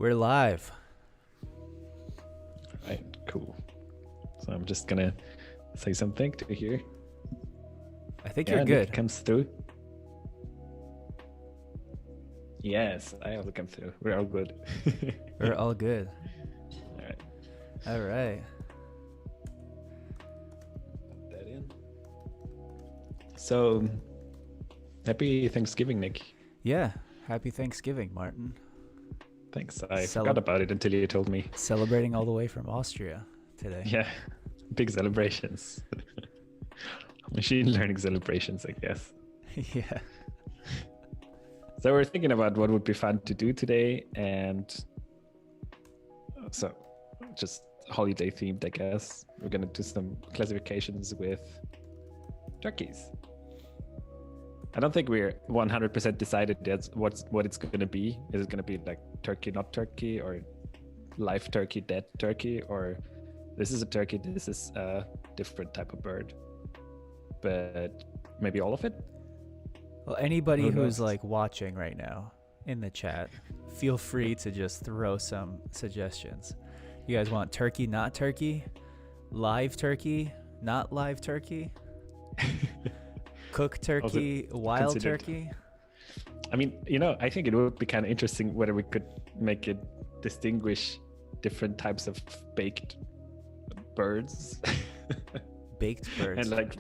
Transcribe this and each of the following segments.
We're live. Right, cool. So I'm just gonna say something to hear. I think Yeah, you're good. Nick comes through. Yes, I also come through. We're all good. We're all good. All right. All right. Put that in. So, happy Thanksgiving, Nick. Yeah. Happy Thanksgiving, Martin. Thanks. I forgot about it until you told me. Celebrating all the way from Austria today. Yeah, big celebrations. Machine learning celebrations, I guess. Yeah. So we're thinking about what would be fun to do today, and so just holiday themed, I guess. We're gonna do some classifications with turkeys. I don't think we're 100% decided yet what it's gonna be. Is it gonna be like turkey, not turkey, or live turkey, dead turkey, or this is a turkey, this is a different type of bird, but maybe all of it? Well, anybody who's like watching right now in the chat, feel free to just throw some suggestions. You guys want turkey, not turkey? Live turkey, not live turkey? Cooked turkey, wild turkey? I mean, I think it would be kind of interesting whether we could make it distinguish different types of baked birds. Baked birds. And like,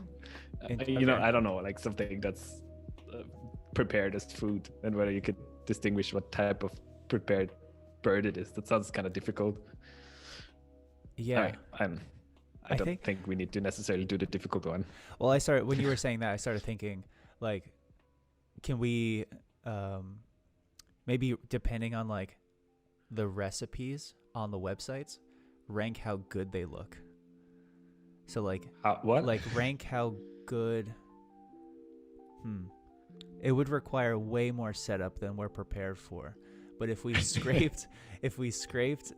Okay. I don't know, like something that's prepared as food, and whether you could distinguish what type of prepared bird it is. That sounds kind of difficult. Yeah. I don't think we need to necessarily do the difficult one. Well, when you were saying that, I started thinking, like, can we maybe, depending on like the recipes on the websites, rank how good they look. So like what? Like rank how good. It would require way more setup than we're prepared for. But if we scraped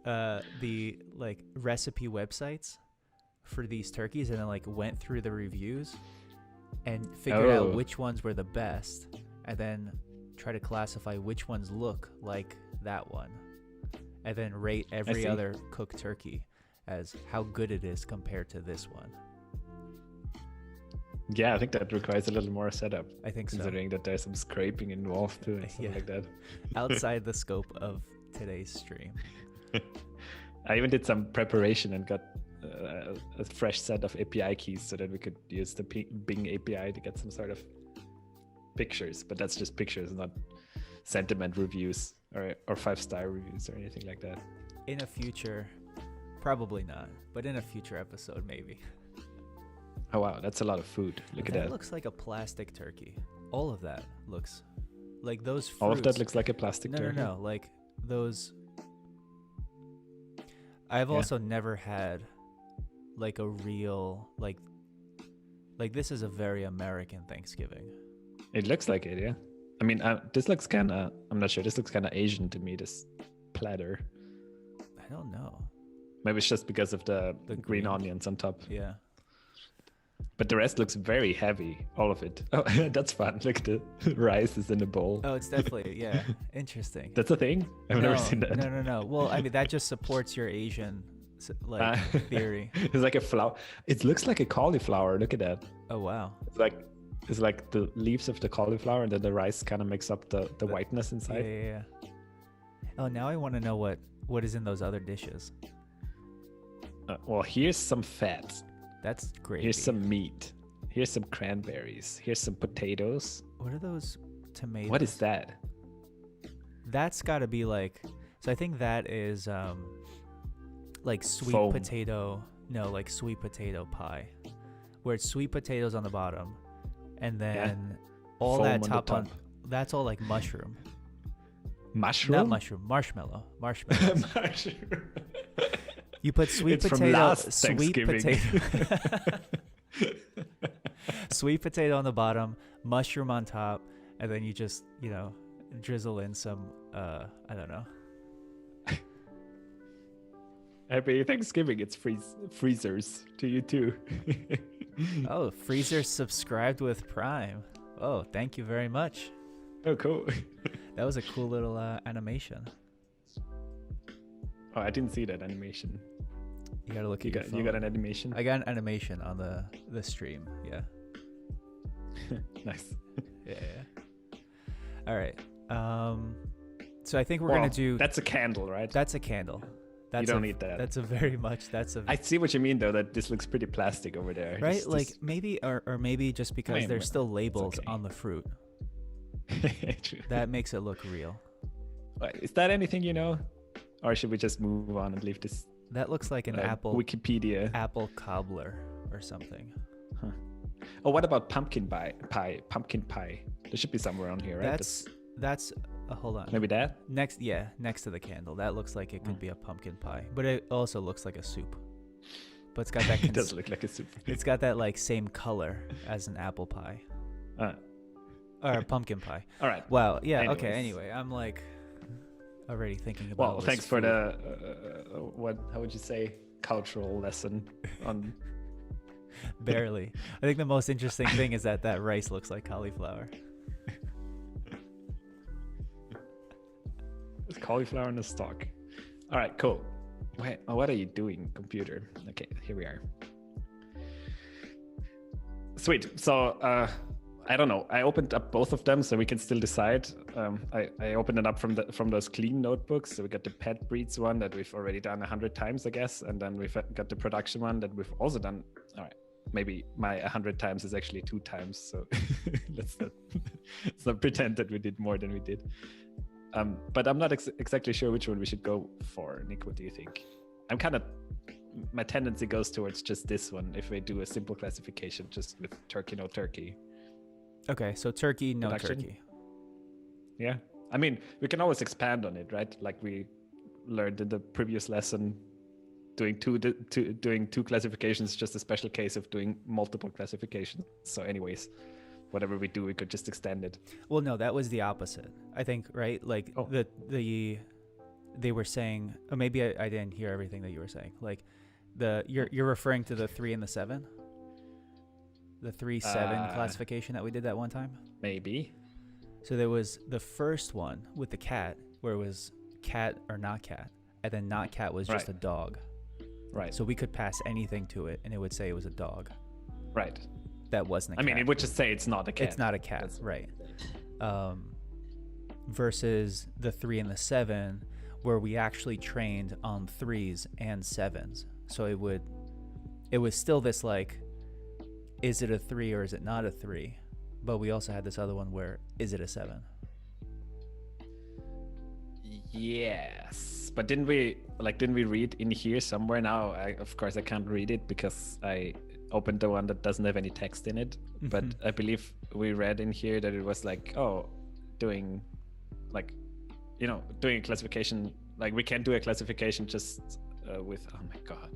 the like recipe websites for these turkeys and then like went through the reviews and figured out which ones were the best, and then try to classify which ones look like that one, and then rate every other cooked turkey as how good it is compared to this one. Yeah, I think that requires a little more setup. I think so. Considering that there's some scraping involved too and stuff like that. Outside the scope of today's stream. I even did some preparation and got a fresh set of API keys so that we could use the Bing API to get some sort of pictures. But that's just pictures, not sentiment reviews or 5-star reviews or anything like that. In a future, probably not, but in a future episode, maybe. Oh wow, that's a lot of food. Look at that. That looks like a plastic turkey. All of that looks like those fruits. All of that looks like a plastic turkey? No, like those. I've also never had like a real, like this is a very American Thanksgiving. It looks like it, yeah. I mean, this looks kind of, I'm not sure, this looks kind of Asian to me, this platter. I don't know. Maybe it's just because of the green onions on top. Yeah. But the rest looks very heavy, all of it. Oh, that's fun. Look, the rice is in a bowl. Oh, it's definitely, yeah. Interesting. That's a thing? I've never seen that. No. Well, I mean, that just supports your Asian theory. It's like a flower. It looks like a cauliflower. Look at that. Oh, wow. It's like the leaves of the cauliflower, and then the rice kind of makes up the whiteness inside. Yeah. Oh, now I want to know what is in those other dishes. Well, here's some fat. That's great. Here's some meat. Here's some cranberries. Here's some potatoes. What are those tomatoes? What is that? That's got to be like, so I think that is like sweet foam. Potato. No, like sweet potato pie, where it's sweet potatoes on the bottom, and then all foam that on top the on. That's all like mushroom. Mushroom? Not mushroom. Marshmallow. Mushroom. You put sweet potato, sweet potato on the bottom, mushroom on top, and then you just, drizzle in some, I don't know. Happy Thanksgiving. It's freezers to you too. Oh, Freezer subscribed with Prime. Oh, thank you very much. Oh, cool. That was a cool little animation. Oh, I didn't see that animation. You gotta look at your phone. You got an animation? I got an animation on the stream. Yeah. Nice. Yeah. All right. So I think we're gonna do. That's a candle, right? That's a candle. You don't need that. That's a very much. I see what you mean, though. That this looks pretty plastic over there. Right? Like maybe, or maybe just because there's still labels okay. on the fruit. True. That makes it look real. Is that anything you know, or should we just move on and leave this? That looks like an apple. Wikipedia. Apple cobbler or something. Huh. Oh, what about pumpkin pie? Pumpkin pie. There should be somewhere on here, right? That's. Hold on. Maybe that? Next to the candle. That looks like it could be a pumpkin pie, but it also looks like a soup. But it's got that. It does look like a soup. It's got that like same color as an apple pie. Or a pumpkin pie. All right. Wow. Yeah. Anyways. Okay. Anyway, I'm like already thinking about. Well, thanks for the how would you say, cultural lesson on. Barely. I think the most interesting thing is that rice looks like cauliflower. It's cauliflower in the stalk. All right, cool. Wait, what are you doing, computer? Okay, here we are. Sweet. So I don't know. I opened up both of them so we can still decide. I opened it up from those clean notebooks. So we got the pet breeds one that we've already done 100 times, I guess, and then we've got the production one that we've also done. All right. Maybe my 100 times is actually 2 times. So let's not pretend that we did more than we did. But I'm not exactly sure which one we should go for. Nick, what do you think? My tendency goes towards just this one if we do a simple classification just with turkey, no turkey. Okay, so turkey, no production. Turkey. Yeah. I mean, we can always expand on it, right? Like we learned in the previous lesson, doing two classifications is just a special case of doing multiple classifications. So anyways, whatever we do, we could just extend it. Well, no, that was the opposite. I think, right? Like they were saying, or maybe I didn't hear everything that you were saying. Like you're referring to the 3 and the 7? The 3-7 classification that we did that one time? Maybe. So there was the first one with the cat where it was cat or not cat, and then not cat was just a dog. Right. So we could pass anything to it and it would say it was a dog. Right. That wasn't a cat. I mean, it would just say it's not a cat. It's not a cat, that's right. Versus the 3 and the 7 where we actually trained on 3s and 7s. So it was still this like, is it a 3 or is it not a 3? But we also had this other one where, is it a 7? Yes, but didn't we read in here somewhere? Now, of course I can't read it because I opened the one that doesn't have any text in it. Mm-hmm. But I believe we read in here that it was like, doing a classification. Like we can do a classification just with, oh my God.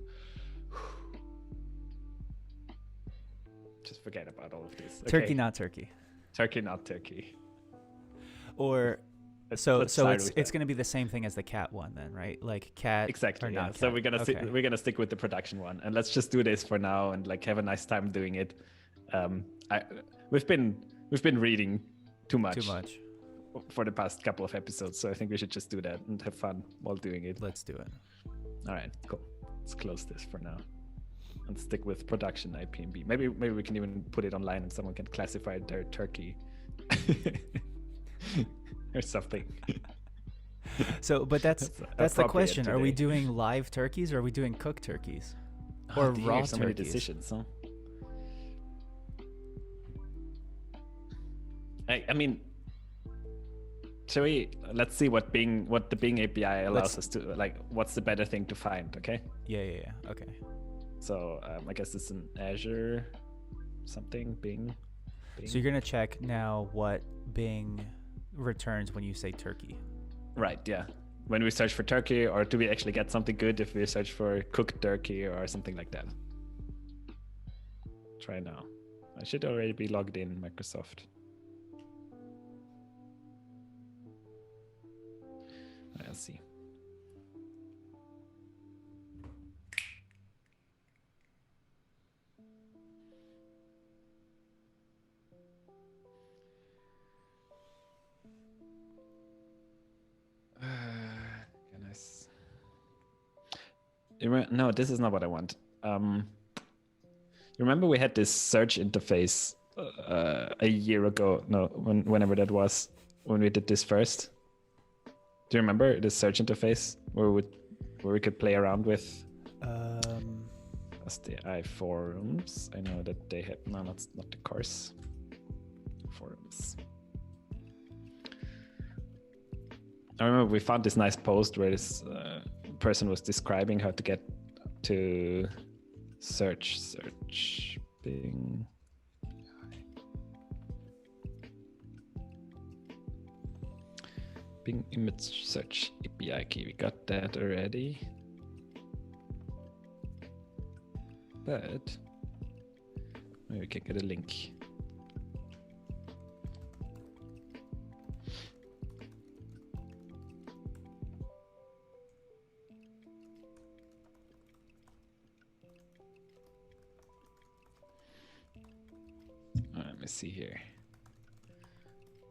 Just forget about all of this. Okay. Turkey, not turkey. Turkey, not turkey. Or so it's going to be the same thing as the cat one then, right? Like cat exactly, or yeah. not cat. So we're gonna stick with the production one, and let's just do this for now and like have a nice time doing it. We've been reading too much for the past couple of episodes, so I think we should just do that and have fun while doing it. Let's do it. All right, cool. Let's close this for now and stick with production IPMB. Maybe we can even put it online and someone can classify their turkey or something. So, but that's the question. Today. Are we doing live turkeys or are we doing cooked turkeys? Or raw turkeys? So many decisions, huh? I mean, let's see what the Bing API allows us to, like, what's the better thing to find, okay? Yeah. Okay. So I guess it's an Azure something, Bing. So you're going to check now what Bing returns when you say turkey. Right, yeah. When we search for turkey, or do we actually get something good if we search for cooked turkey or something like that? Try now. I should already be logged in Microsoft. Let's see. No, this is not what I want. You remember we had this search interface a year ago? No, whenever that was, when we did this first. Do you remember the search interface where we could play around with SDI forums? I know that they have not the course forums. I remember we found this nice post where this person was describing how to get to search Bing. Bing image search API key. We got that already. But maybe we can get a link. Let me see here.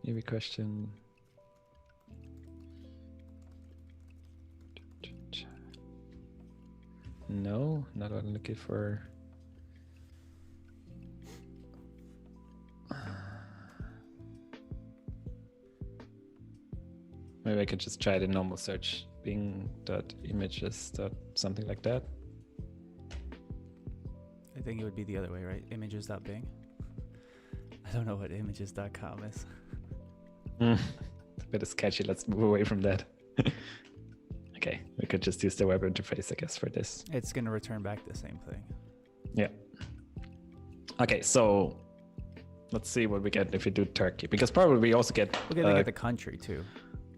Maybe question. No, not what I'm looking for. Maybe I could just try the normal search, bing.images. Something like that. I think it would be the other way, right? Images.bing. I don't know what images.com is. It's a bit sketchy. Let's move away from that. Okay, we could just use the web interface, I guess, for this. It's going to return back the same thing. Yeah. Okay, so let's see what we get if we do Turkey, because probably we also get... We're going to get the country too,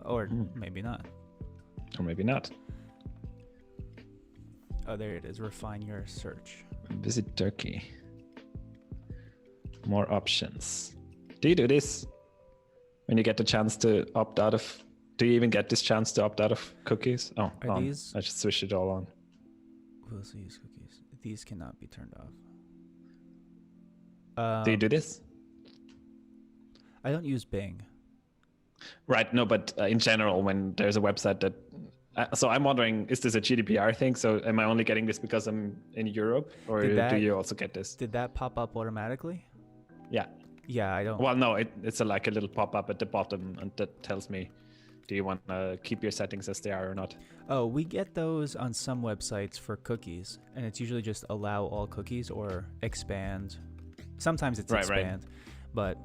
or maybe not. Or maybe not. Oh, there it is. Refine your search. Visit Turkey. More options. Do you do this when you get the chance to opt out of? Do you even get this chance to opt out of cookies? Oh, are these? I just switched it all on. We'll see use cookies. These cannot be turned off. Do you do this? I don't use Bing. Right. No, but in general, when there's a website that. So I'm wondering, is this a GDPR thing? So am I only getting this because I'm in Europe, or do you also get this? Did that pop up automatically? Yeah. Yeah, I don't. Well, no, it's like a little pop-up at the bottom, and that tells me, do you want to keep your settings as they are or not? Oh, we get those on some websites for cookies, and it's usually just allow all cookies or expand. Sometimes it's expand, but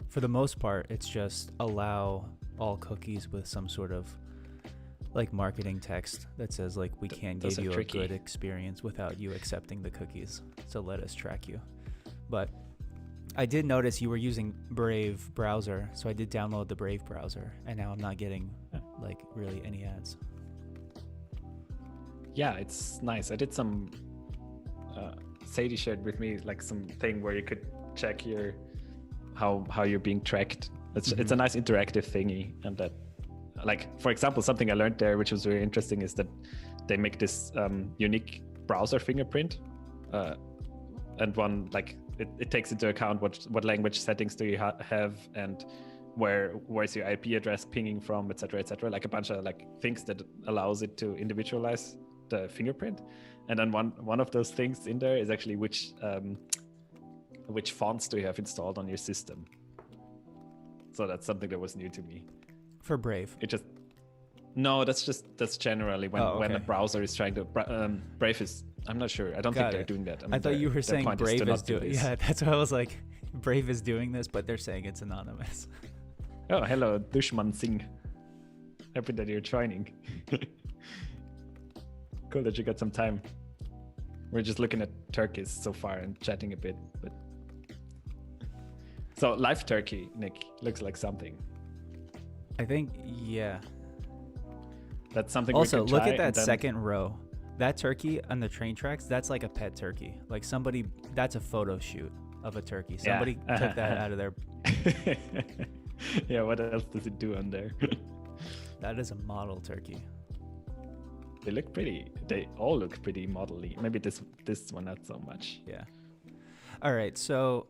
for the most part, it's just allow all cookies with some sort of like marketing text that says like, we can't give you a good experience without you accepting the cookies, so let us track you. But I did notice you were using Brave browser, so I did download the Brave browser, and now I'm not getting like really any ads. Yeah, it's nice. I did some. Sadie shared with me like some thing where you could check your how you're being tracked. It's a nice interactive thingy, and that, like, for example, something I learned there, which was very interesting, is that they make this unique browser fingerprint, and one like. It takes into account what language settings do you have, and where's your IP address pinging from, etc., like a bunch of like things that allows it to individualize the fingerprint. And then one of those things in there is actually which fonts do you have installed on your system. So that's something that was new to me. For Brave. That's generally when a browser is trying to Brave is. I'm not sure. I don't think they're doing that. I thought you were saying Brave is doing. Yeah, that's why I was like, Brave is doing this, but they're saying it's anonymous. Oh, hello, Dushman Singh. Happy that you're joining. Cool that you got some time. We're just looking at turkeys so far and chatting a bit, but. So live turkey, Nick, looks like something. I think, yeah. That's something. Also, we could try, look at that second row. That turkey on the train tracks, that's like a pet turkey. Like that's a photo shoot of a turkey. Somebody took that out of their... Yeah, what else does it do on there? That is a model turkey. They all look pretty model-y. Maybe this one not so much. Yeah. All right, so...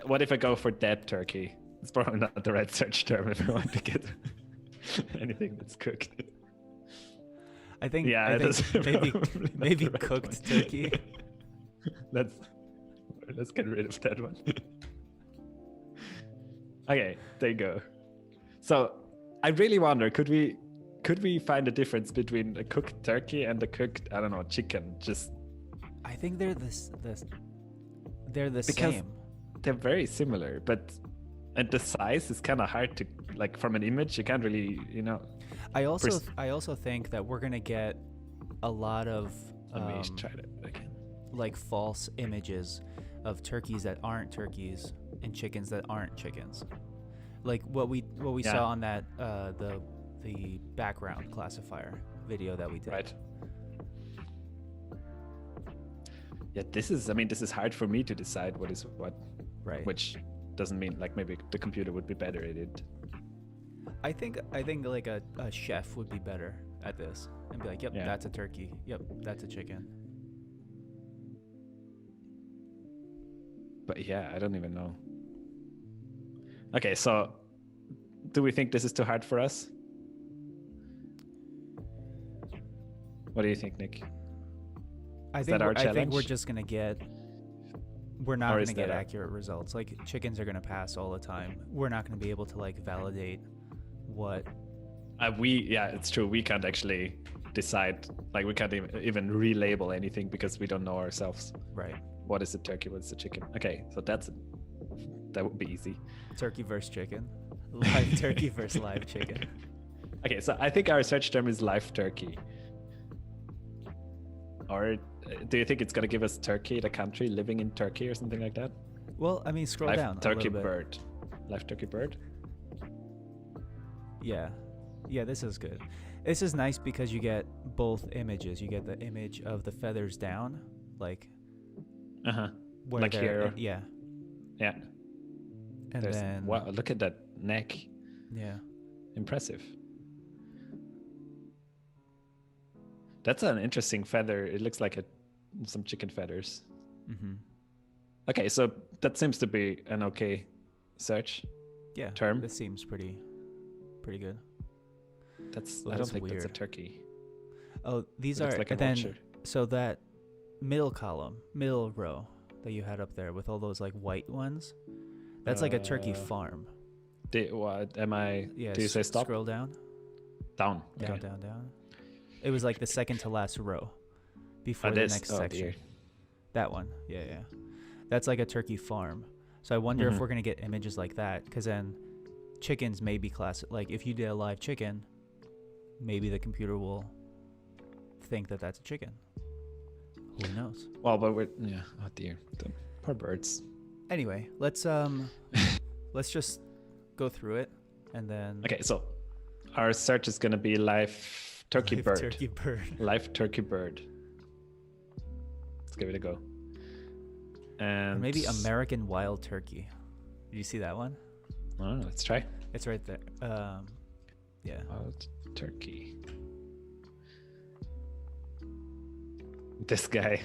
what if I go for dead turkey? It's probably not the right search term if I want to get anything that's cooked. I think that's maybe probably not the right cooked one. turkey. Let's get rid of that one. Okay, there you go. So I really wonder, could we find a difference between a cooked turkey and a cooked, I don't know, chicken? Just I think they're they're the because same. they're very similar, and the size is kind of hard to, like, from an image you can't really, I also think that we're gonna get a lot of let me try that again. like false images of turkeys that aren't turkeys and chickens that aren't chickens, like what we saw on that the background classifier video that we did. Right. Yeah, this is hard for me to decide what is what. Right. Which doesn't mean, like, maybe the computer would be better at it. I think like a chef would be better at this and be like, yep, that's a turkey. Yep, that's a chicken. But yeah, I don't even know. Okay, so do we think this is too hard for us? What do you think, Nick? I think we're just gonna get. We're not gonna get accurate results. Like, chickens are gonna pass all the time. We're not gonna be able to like validate what. It's true. We can't actually decide. Like, we can't even relabel anything because we don't know ourselves. Right. What is a turkey? What is a chicken? Okay, so that would be easy. Turkey versus chicken. Live turkey versus live chicken. Okay, so I think our search term is live turkey. Or do you think it's gonna give us Turkey, the country, living in Turkey or something like that? Well, I mean, scroll live down. Turkey a little bit. bird. Live turkey bird. Yeah, this is good. This is nice because you get both images. You get the image of the feathers down, like. Where like here. Yeah. Yeah. And then. Wow! Look at that neck. Yeah. Impressive. That's an interesting feather. It looks like some chicken feathers. Mm-hmm. Okay, so that seems to be an okay search. Yeah. Term. This seems pretty good. I don't think that's a turkey. Oh, these are. Like a vulture. So that middle row that you had up there with all those like white ones, that's like a turkey farm. What am I? Yeah. Do you say stop? Scroll down. Down. Down. It was like the second to last row before the next section. Dear. That one. Yeah. That's like a turkey farm. So I wonder if we're going to get images like that, because then chickens may be classic. Like, if you did a live chicken, maybe the computer will think that that's a chicken. Who knows? Well, but oh dear. The poor birds. Anyway, let's just go through it and then. Okay, so our search is going to be live turkey bird. Live turkey bird. Let's give it a go. And or maybe American wild turkey. Did you see that one? Oh, let's try. It's right there. Yeah. Wild turkey. This guy.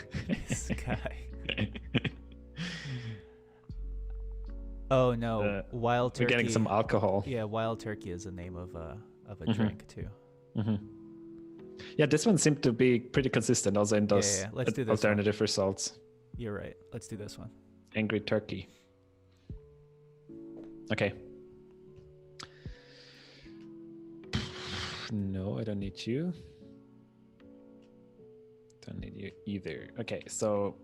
Oh no, wild turkey. We're getting some alcohol. Yeah, wild turkey is the name of a drink too. Yeah, this one seemed to be pretty consistent also in those Let's do this alternative results. You're right. Let's do this one. Angry turkey. Okay. No, I don't need you. Don't need you either. Okay, so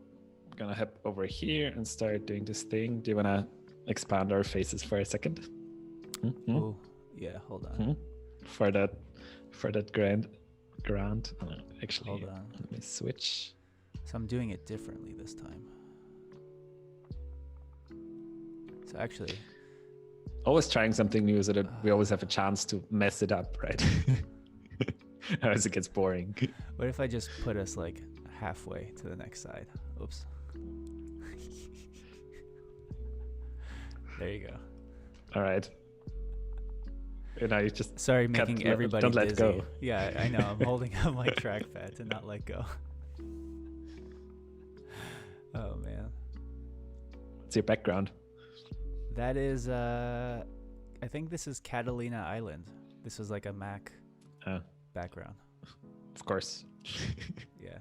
I'm gonna hop over here and start doing this thing. Do you wanna expand our faces for a second? Oh, yeah. Hold on. For that grand. Actually, hold on. Let me switch. So I'm doing it differently this time. So actually, always trying something new so that we always have a chance to mess it up, right? Otherwise it gets boring. What if I just put us like halfway to the next side? Oops. There you go. All right. You know, you just sorry, making everybody don't let dizzy. go. Yeah, I know. I'm holding up my trackpad to not let go. Oh man. What's your background? That is, I think this is Catalina Island. This is like a Mac background. of course. Yeah.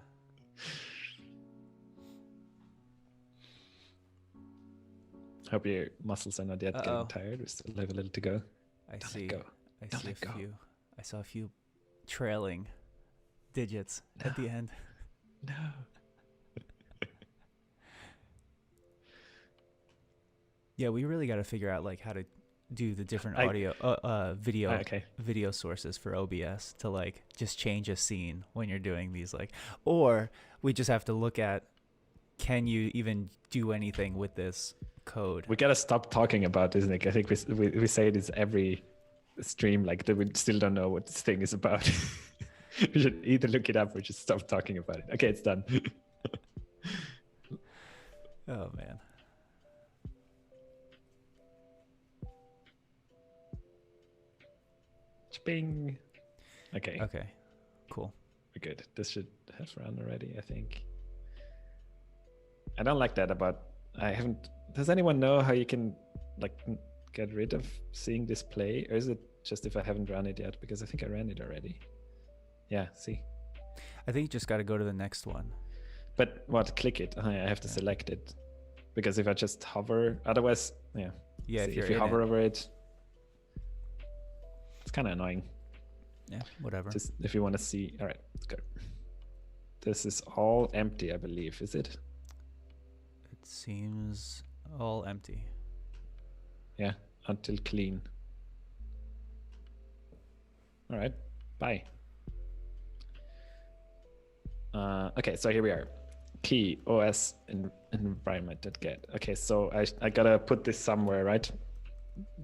Hope your muscles are not yet getting tired. We still have a little to go. I Don't see. let go. I Don't see let a go. few. I saw a few trailing digits at the end. No. Yeah, we really got to figure out like how to do the different video sources for OBS to like just change a scene when you're doing these, like, or we just have to look at, can you even do anything with this code? We gotta stop talking about this, Nick. I think we say this every stream, like that we still don't know what this thing is about. We should either look it up or just stop talking about it. Okay, it's done. Oh man. Bing. Okay. Okay. Cool. We're good. This should have run already, I think. I don't like that about. Does anyone know how you can like get rid of seeing this play, or is it just if I haven't run it yet? Because I think I ran it already. Yeah. See. I think you just got to go to the next one. But what? Click it. I have to select it, because if I just hover, otherwise, yeah. Yeah. See, if you hover over it, it's kind of annoying. Yeah. Whatever. Just if you want to see. All right. Let's go. This is all empty, I believe. Is it? It seems all empty. Yeah. Until clean. All right. Bye. Okay, so here we are. Key OS environment.get. Okay, so I gotta put this somewhere, right?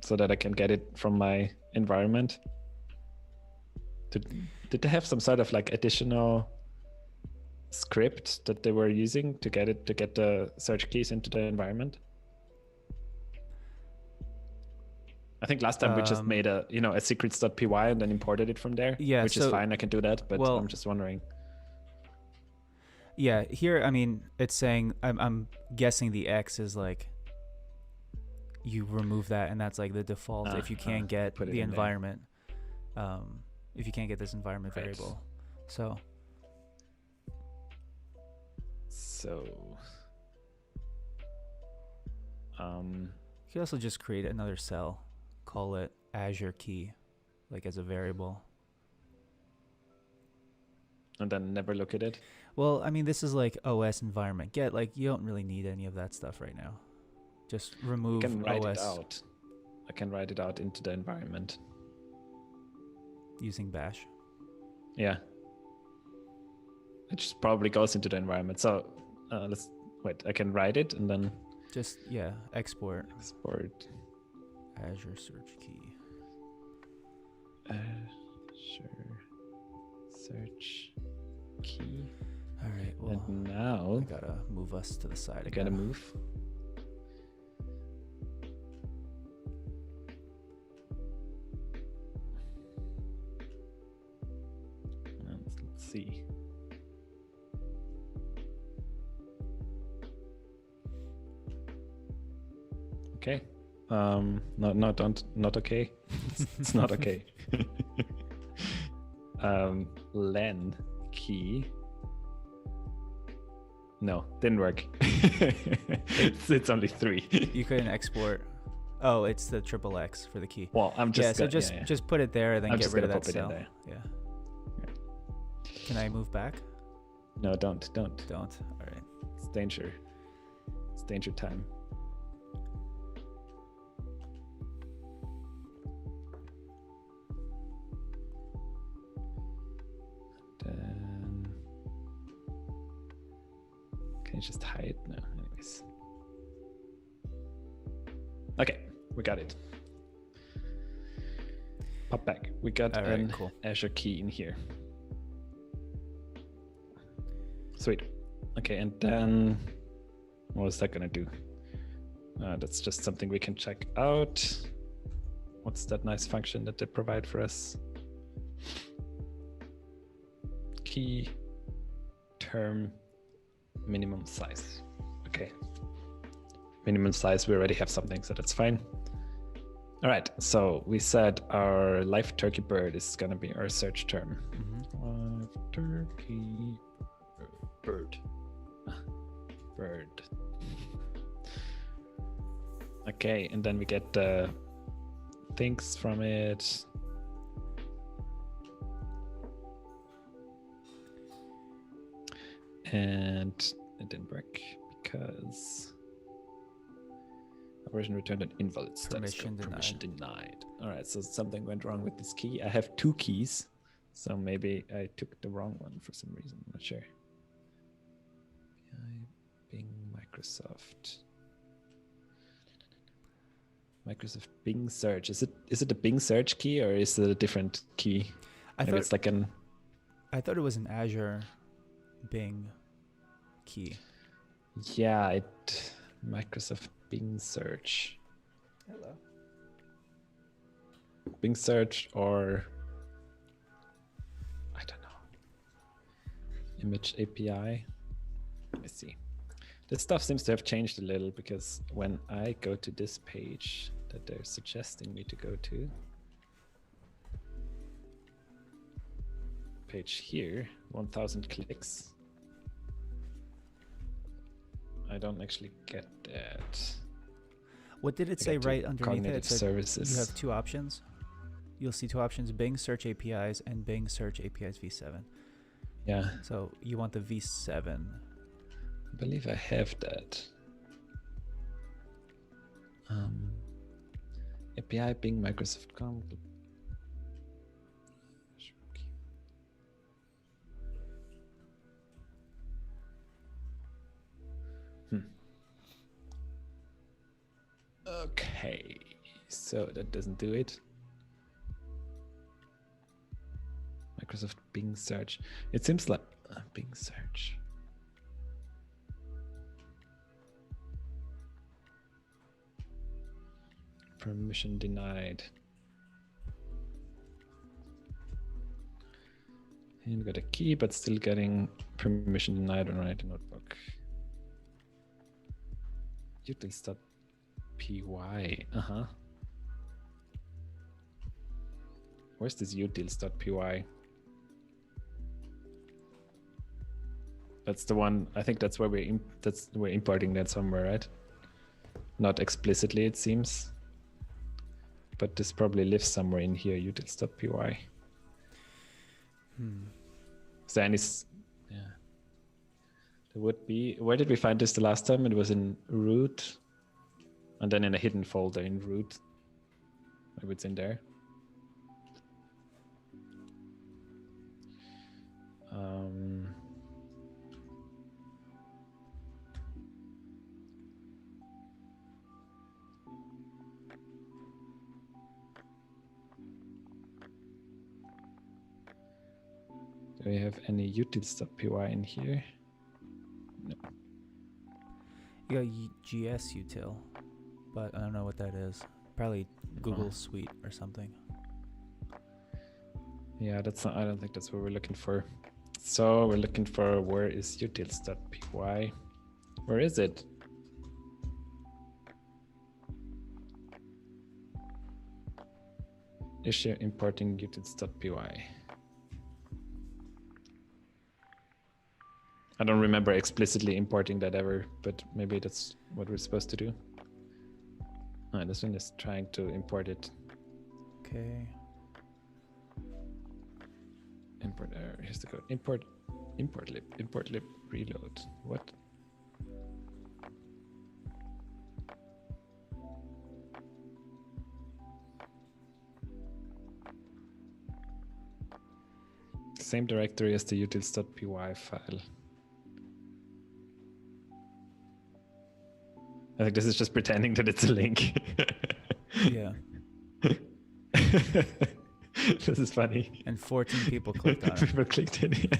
So that I can get it from my environment. Did they have some sort of like additional script that they were using to get the search keys into the environment? I think last time we just made a secrets.py and then imported it from there. Yeah, which is fine. I can do that, but I'm just wondering. Yeah, here, I mean, it's saying, I'm guessing the X is like, you remove that, and that's like the default if you can't get the environment. If you can't get this environment variable. So. You could also just create another cell, call it Azure key, like as a variable. And then never look at it? Well, I mean, this is like OS environment get. Like, you don't really need any of that stuff right now. Just remove OS. I can write it out. I can write it out into the environment. Using bash. Yeah. It just probably goes into the environment. So let's wait. I can write it and then just export Azure search key. Azure search key. All right. Well, and now I gotta move us to the side. I gotta move. Let's see. Okay. Not okay. It's not okay. Len key. No, didn't work. It's only 3. You couldn't export. Oh, it's the XXX for the key. Well, I'm just just put it there and then get rid of that cell. Yeah. Can I move back? No, don't. All right. It's danger. It's danger time. Then can you just hide? No, anyways. Okay, we got it. Pop back. We got an Azure key in here. Sweet. Okay, and then what is that gonna do? That's just something we can check out. What's that nice function that they provide for us? Key term minimum size. Okay. Minimum size, we already have something, so that's fine. All right, so we said our live turkey bird is gonna be our search term. Mm-hmm. Live turkey bird. Bird. Okay, and then we get things from it. And it didn't work because operation returned an invalid status code. Permission denied. All right, so something went wrong with this key. I have 2 keys, so maybe I took the wrong one for some reason. I'm not sure. Bing Microsoft Bing search. Is it the Bing search key or is it a different key? I thought it was an Azure Bing key. Yeah, Microsoft Bing search. Hello. Bing search or I don't know. Image API. Let me see. This stuff seems to have changed a little because when I go to this page that they're suggesting me to go to, page here, 1000 clicks, I don't actually get that. What did it say right underneath it? It said services. You have 2 options. You'll see 2 options, Bing Search APIs and Bing Search APIs v7. Yeah. So you want the v7. I believe I have that. API Bing Microsoft.com. Okay, so that doesn't do it. Microsoft Bing search. It seems like Bing search. Permission denied. And got a key, but still getting permission denied when I write a notebook. Utils.py. Where's this utils.py? That's the one. I think that's where we're importing that somewhere, right? Not explicitly, it seems. But this probably lives somewhere in here, utils.py. Is there any... Yeah. There would be... Where did we find this the last time? It was in root. And then in a hidden folder in root. Maybe it's in there. Do we have any utils.py in here? No. You got GS util, but I don't know what that is. Probably Google Suite or something. Yeah, that's not, I don't think that's what we're looking for. So we're looking for where is utils.py. Where is it? Issue importing utils.py. I don't remember explicitly importing that ever, but maybe that's what we're supposed to do. Oh, this one is trying to import it. Okay. Import error. Here's the code. Import lib reload. What? Same directory as the utils.py file. I think this is just pretending that it's a link. Yeah. This is funny. And 14 people clicked on it. People clicked it.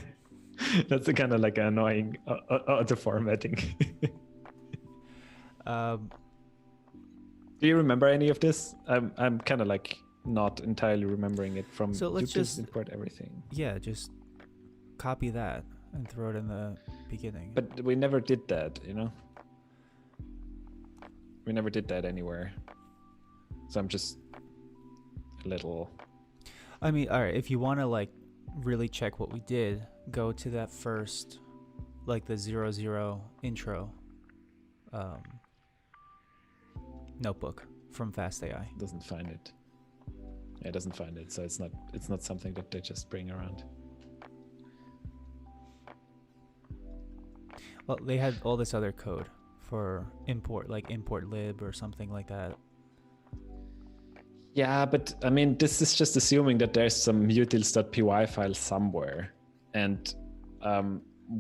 That's a kind of like annoying auto formatting. Do you remember any of this? I'm kind of like not entirely remembering it from. So let's just import everything. Yeah, just copy that and throw it in the beginning. But we never did that, you know. We never did that anywhere. So I'm just a little. I mean, all right, if you want to like really check what we did, go to that first, like the 00 intro notebook from FastAI. Doesn't find it. Yeah, it doesn't find it, so it's not something that they just bring around. Well, they had all this other code for import, like import lib or something like that. Yeah, but I mean, this is just assuming that there's some utils.py file somewhere, and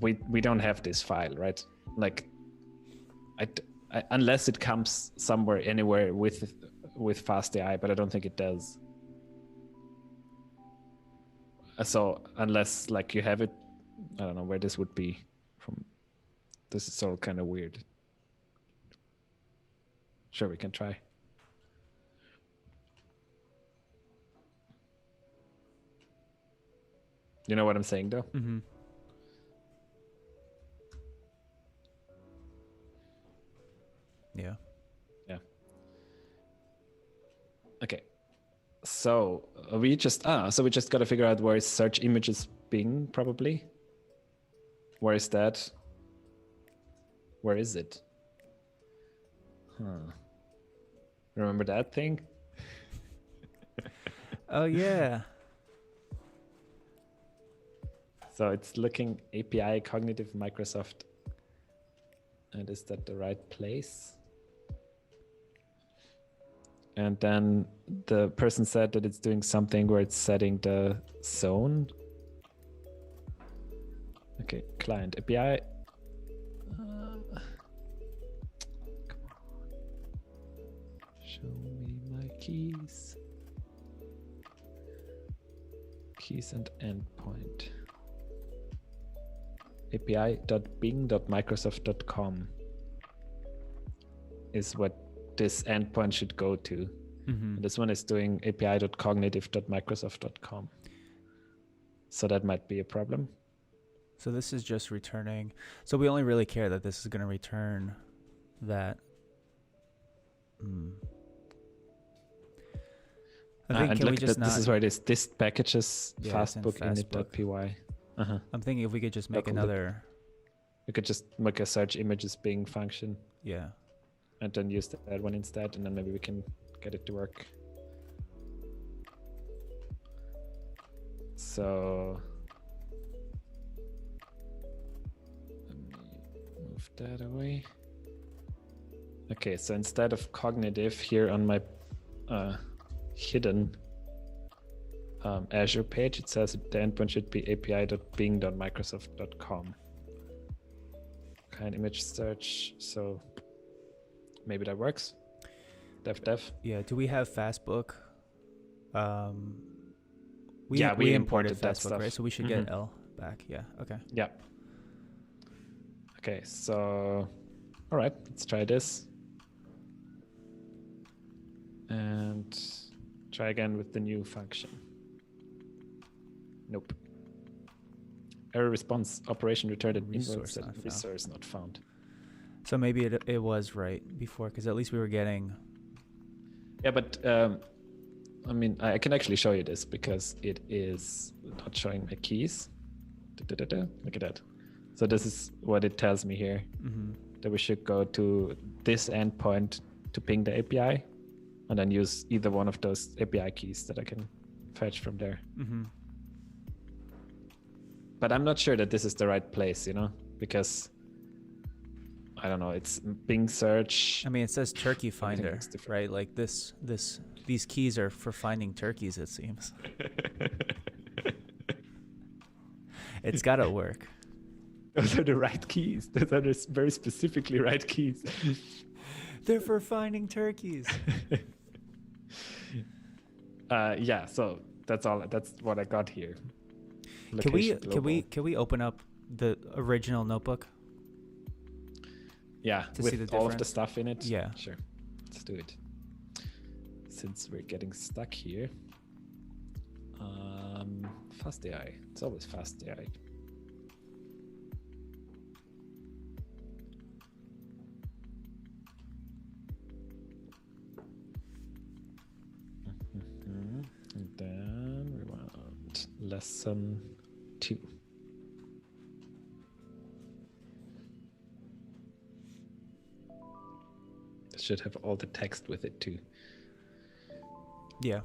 we don't have this file, right? Like, unless it comes somewhere anywhere with FastAI, but I don't think it does. So unless like you have it, I don't know where this would be from. This is all kind of weird. Sure, we can try. You know what I'm saying, though? Mm-hmm. Yeah. Yeah. Okay. So we just got to figure out where is search images Bing, probably. Where is that? Where is it? Huh. Remember that thing? Oh yeah. So it's looking API Cognitive Microsoft. And is that the right place? And then the person said that it's doing something where it's setting the zone. Okay, client API. Come on. Show me my keys. Keys and endpoint. api.bing.microsoft.com is what this endpoint should go to. Mm-hmm. This one is doing api.cognitive.microsoft.com. So that might be a problem. So this is just returning. So we only really care that this is going to return that. I think can we just not... This is where it is. This packages Yeah, fastbook init.py. I'm thinking if we could just make another... We could just make a search images Bing function. Yeah. And then use that one instead, and then maybe we can get it to work. So let me move that away. Okay, so instead of cognitive here on my hidden Azure page, it says the endpoint should be api.bing.microsoft.com. Kind image search, so maybe that works. Dev. Yeah, do we have Fastbook? We imported that Fastbook, stuff. right? So we should get L back. Yeah, okay. Yeah. Okay, so all right, let's try this. And try again with the new function. Nope. Error response operation returned Resource not found. So maybe it was right before, because at least we were getting... Yeah, but I mean, I can actually show you this because it is not showing my keys. Look at that. So this is what it tells me here. That we should go to this endpoint to ping the API and then use either one of those API keys that I can fetch from there. But I'm not sure that this is the right place, because I don't know, it's Bing search. I mean, it says turkey finder, right? Like these keys are for finding turkeys, it seems. It's got to work. Those are the right keys. Those are the very specifically right keys. They're for finding turkeys. Yeah, so that's all. That's what I got here. Can we open up the original notebook? Yeah, to see the with all of the stuff in it. Yeah, sure. Let's do it. Since we're getting stuck here. FastAI. It's always FastAI. lesson 2. It should have all the text with it too. Yeah.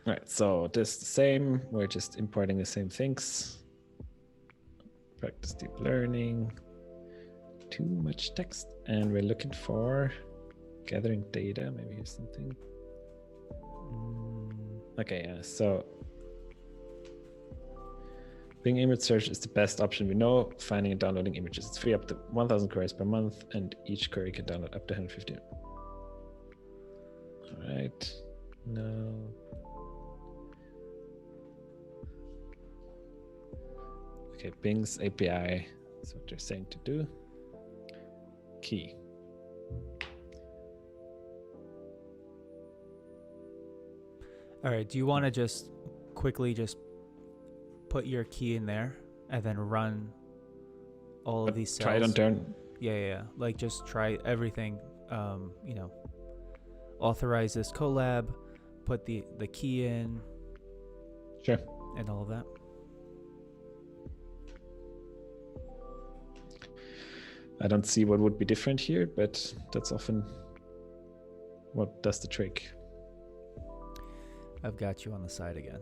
Right, so this is the same. We're just importing the same things. Practice deep learning. Too much text. And we're looking for gathering data. Maybe here's something. Okay, yeah, so Bing image search is the best option we know. Finding and downloading images. It's free up to 1,000 queries per month, and each query can download up to 150. All right, no. Okay, Bing's API is what they're saying to do. Key. All right, do you want to just quickly just put your key in there and then run all of these cells? Try it on turn. Yeah. Like just try everything, authorize this collab, put the key in. Sure. And all of that. I don't see what would be different here, but that's often what does the trick. I've got you on the side again,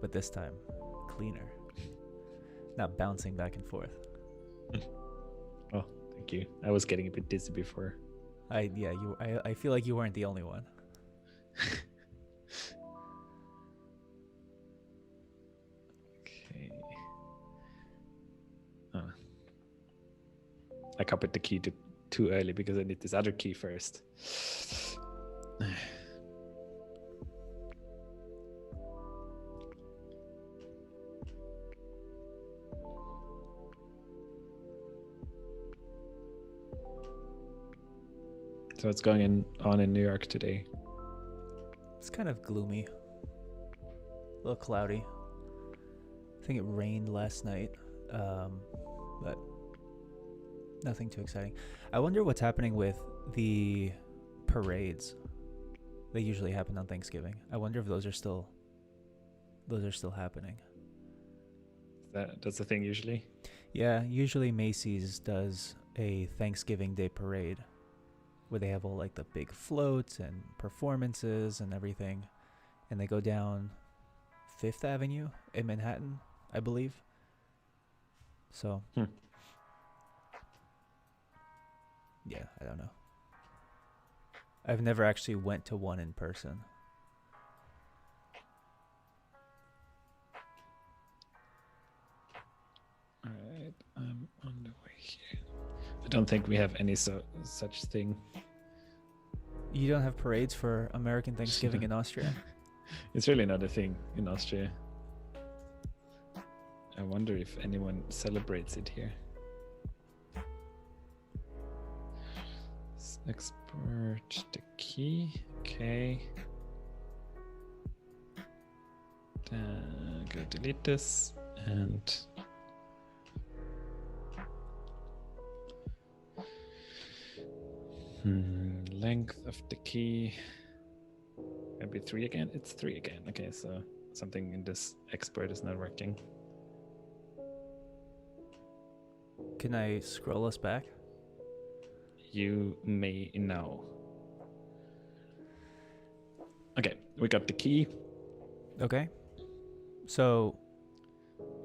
but this time cleaner, not bouncing back and forth. Oh, thank you. I was getting a bit dizzy before. I feel like you weren't the only one. Okay. I copied the key too early because I need this other key first. So what's going on in New York today? It's kind of gloomy, a little cloudy. I think it rained last night, but nothing too exciting. I wonder what's happening with the parades. They usually happen on Thanksgiving. I wonder if those are still happening. That's the thing usually? Yeah, usually Macy's does a Thanksgiving Day parade where they have all like the big floats and performances and everything, and they go down Fifth Avenue in Manhattan, I believe. So yeah, I don't know. I've never actually went to one in person. All right, I'm on the way here. I don't think we have any such thing. You don't have parades for American Thanksgiving in Austria? It's really not a thing in Austria. I wonder if anyone celebrates it here. Let's export the key. Okay. Then go delete this and length of the key. Maybe 3 again. It's 3 again. Okay, so something in this export is not working. Can I scroll us back? You may now. Okay, we got the key. Okay. So,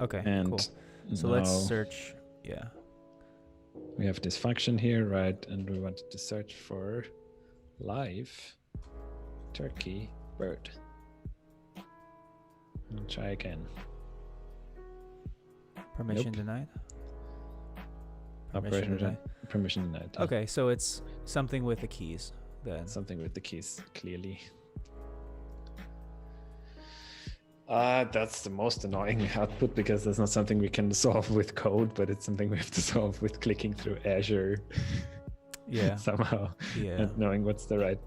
okay, and cool. So let's search. Yeah. We have this function here, right? And we wanted to search for live turkey bird. And try again. Permission denied? Permission denied. Yeah. Okay, so it's something with the keys then. Something with the keys, clearly. That's the most annoying output because that's not something we can solve with code, but it's something we have to solve with clicking through Azure. Yeah. Somehow. Yeah. And knowing what's the right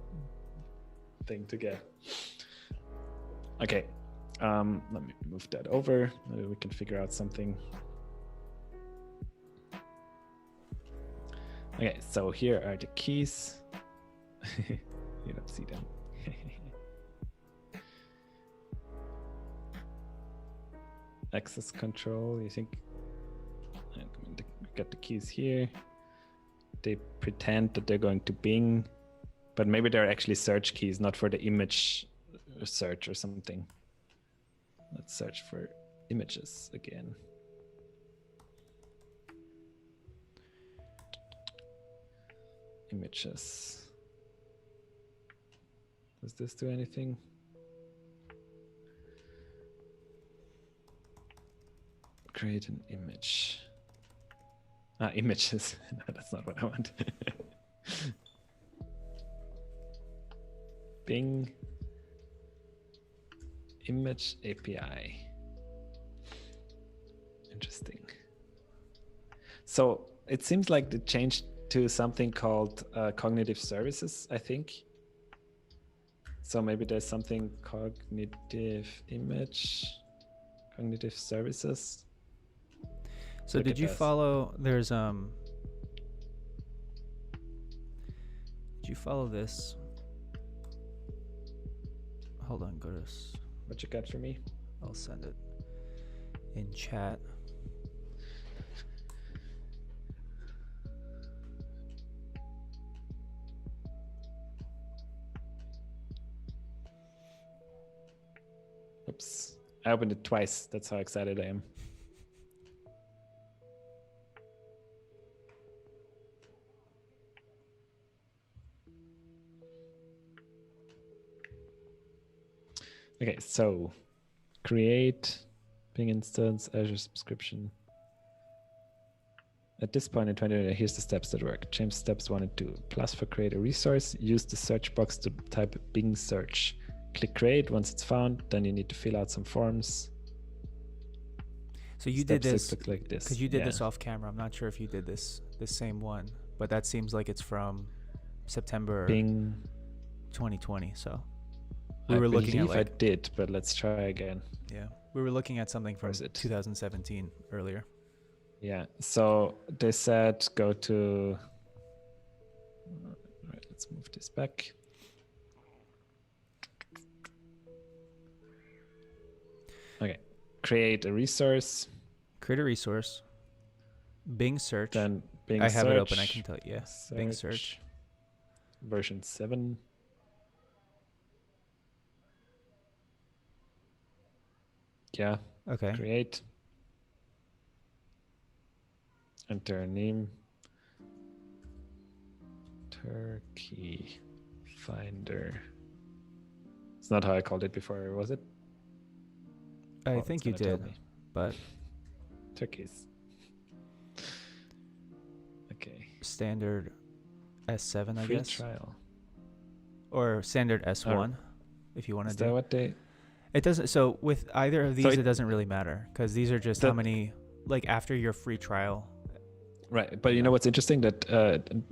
thing to get. Okay. Let me move that over. Maybe we can figure out something. Okay, so here are the keys. You don't see them. access control. You think get the keys here. They pretend that they're going to Bing, but maybe they're actually search keys, not for the image search or something. Let's search for images again. Images. Does this do anything? Create an image. Images. No, that's not what I want. Bing image API. Interesting. So it seems like they changed to something called cognitive services, I think. So maybe there's something cognitive image, cognitive services. So did you follow, there's, did you follow this? Hold on, go to, what you got for me? I'll send it in chat. Oops, I opened it twice. That's how excited I am. Okay, so create Bing instance, Azure subscription. At this point in 2020, here's the steps that work. Change steps 1 and 2. Plus for create a resource, use the search box to type Bing search. Click create. Once it's found, then you need to fill out some forms. So you did this like this because you did this off camera. I'm not sure if you did this same one, but that seems like it's from September Bing 2020. So we were looking at I did, but let's try again. Yeah, we were looking at something from 2017 earlier. Yeah, so they said go to, right, let's move this back. Okay, create a resource. Create a resource. Bing search. Then Bing I search. have it open, I can tell you. Yeah, Bing search. Version 7. Yeah. Okay. Create. Enter name. Turkey Finder. It's not how I called it before, was it? I think you did, but turkeys. Okay. Standard S7, I Free guess. trial. Or standard S1, if you want to do. Is that what they? It doesn't. So with either of these, it doesn't really matter because these are just how many. Like after your free trial. Right, but you know what's interesting, that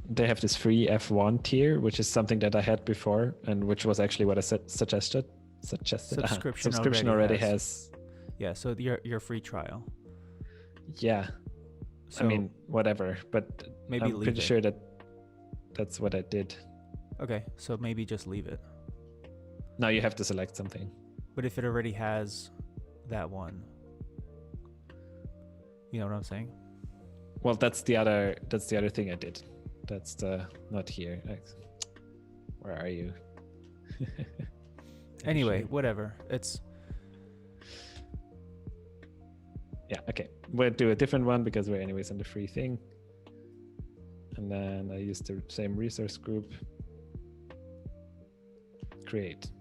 they have this free F1 tier, which is something that I had before, and which was actually what I suggested. Subscription already has. Yeah, so your free trial. Yeah, so I mean whatever, but maybe I'm pretty sure that's what I did. Okay, so maybe just leave it. Now you have to select something. But if it already has that one, you know what I'm saying? Well, that's the other thing I did. That's not here. Where are you? Anyway, whatever. It's yeah, okay. We'll do a different one because we're anyways on the free thing. And then I use the same resource group. Create.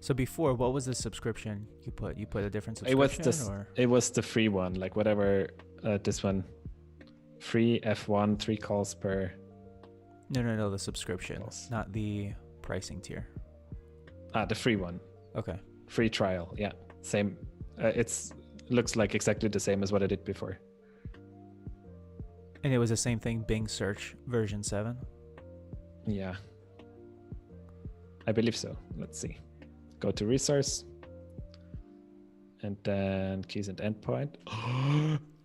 So before, what was the subscription you put? You put a different subscription? It was the free one, like whatever this one. Free F1, 3 calls per. No, the subscription, not the pricing tier. The free one. Okay. Free trial, yeah. Same. It's looks like exactly the same as what I did before. And it was the same thing, Bing search version 7? Yeah. I believe so. Let's see. Go to resource. And then keys and endpoint.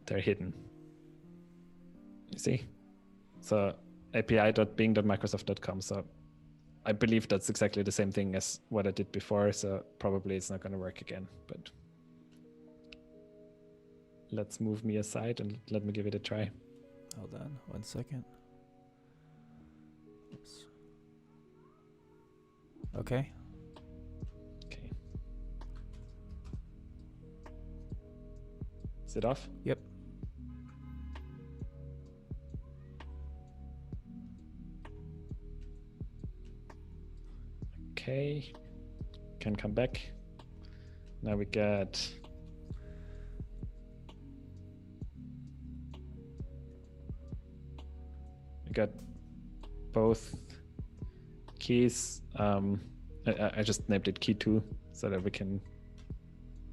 They're hidden. You see? So api.bing.microsoft.com. So I believe that's exactly the same thing as what I did before. So probably it's not going to work again. But let's move me aside and let me give it a try. Hold on 1 second. Oops. Okay. Okay. Is it off? Yep. Okay. Can come back. Now we got both keys. I just named it key 2 so that we can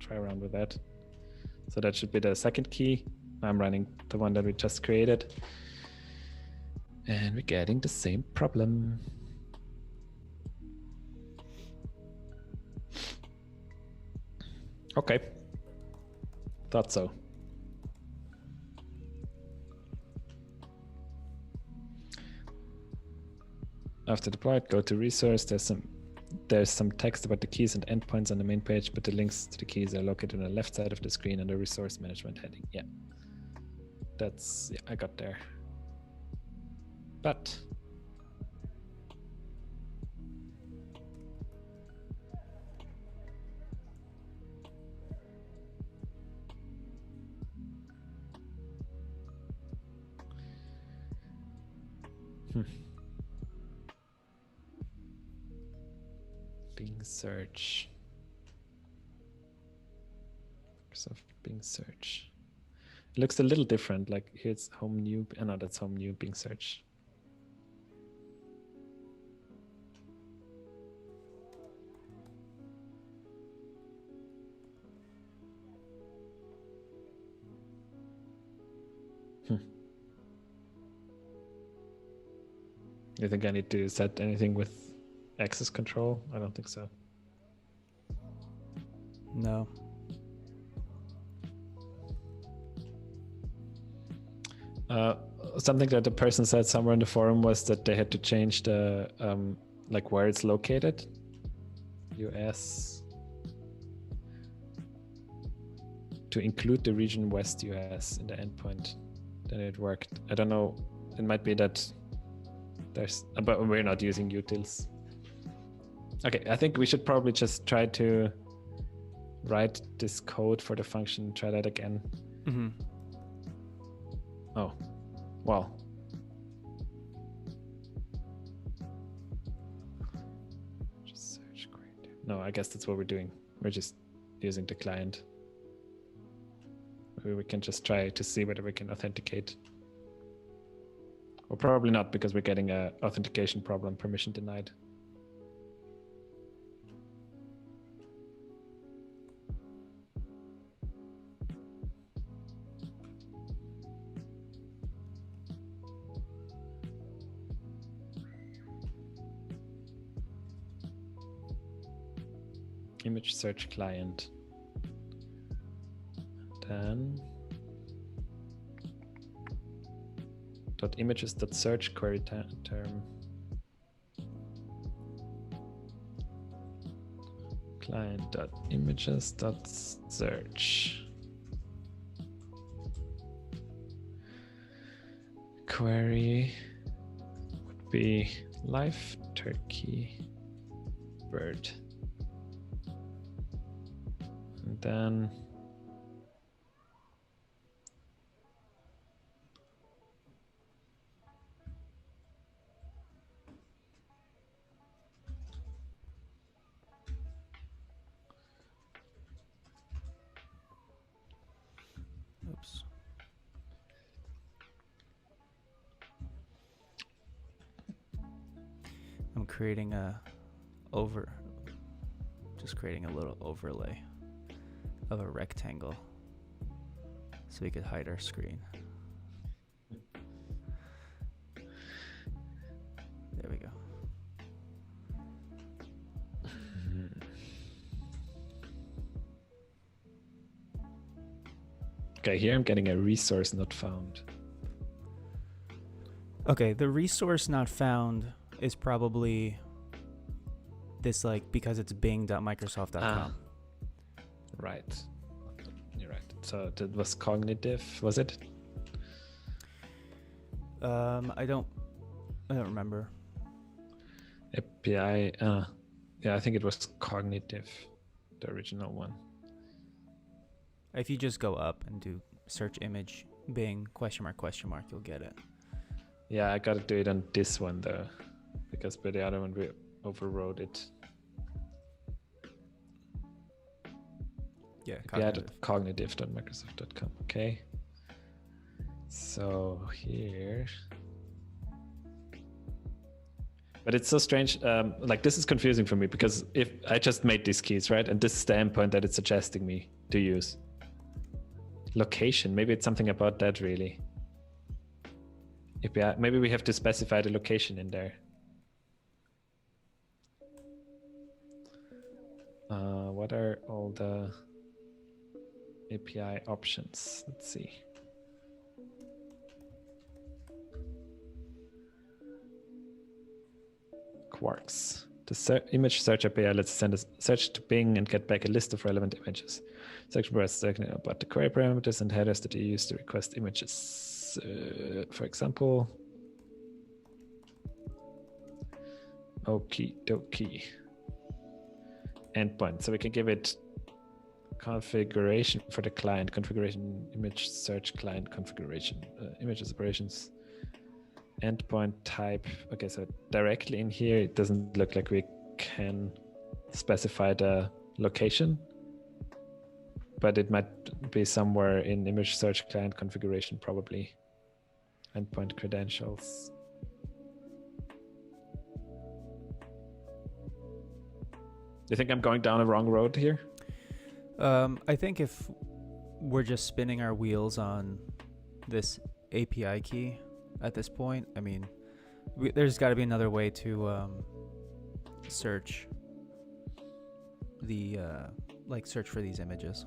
try around with that. So that should be the second key. I'm running the one that we just created. And we're getting the same problem. Okay. Thought so. After deployed, go to resource. There's some text about the keys and endpoints on the main page, but the links to the keys are located on the left side of the screen under resource management heading. Yeah. I got there. But Bing search. Microsoft Bing search. It looks a little different. Like here's home new. Oh, no, that's home new Bing search. You think I need to set anything with access control? I don't think so. No. Something that the person said somewhere in the forum was that they had to change the like where it's located. US to include the region West US in the endpoint. Then it worked. I don't know. It might be that but we're not using utils. Okay, I think we should probably just try to write this code for the function. Try that again. Mm-hmm. Oh, well. Just search query. No, I guess that's what we're doing. We're just using the client. We can just try to see whether we can authenticate. Or probably not, because we're getting a authentication problem, permission denied. Image search client. Then .images.search query term. Client.images.search. Query would be live turkey bird. And then Oops. I'm creating just creating a little overlay of a rectangle so we could hide our screen. There we go. Okay, here I'm getting a resource not found. Okay, the resource not found is probably this, like, because it's bing.microsoft.com. Right. You're right. right. So that was cognitive, was it? I don't remember. API. Yeah, I think it was cognitive, the original one. If you just go up and do search image Bing question mark, you'll get it. Yeah, I got to do it on this one though, because by the other one we overrode it. Yeah, cognitive.microsoft.com. Okay. So here. But it's so strange. Like this is confusing for me because if I just made these keys, right? And this is the endpoint that it's suggesting me to use. Location, maybe it's something about that really. Maybe we have to specify the location in there. What are all the API options? Let's see. Quarks. The image search API lets us send a search to Bing and get back a list of relevant images. Section provides about the query parameters and headers that you use to request images. For example, okie dokie. Endpoint. So we can give it configuration for the client, configuration, image search client configuration, image separations. Endpoint type. Okay, so directly in here, it doesn't look like we can specify the location, but it might be somewhere in image search client configuration, probably. Endpoint credentials. Do you think I'm going down a wrong road here? I think if we're just spinning our wheels on this API key at this point, I mean, there's got to be another way to search the search for these images.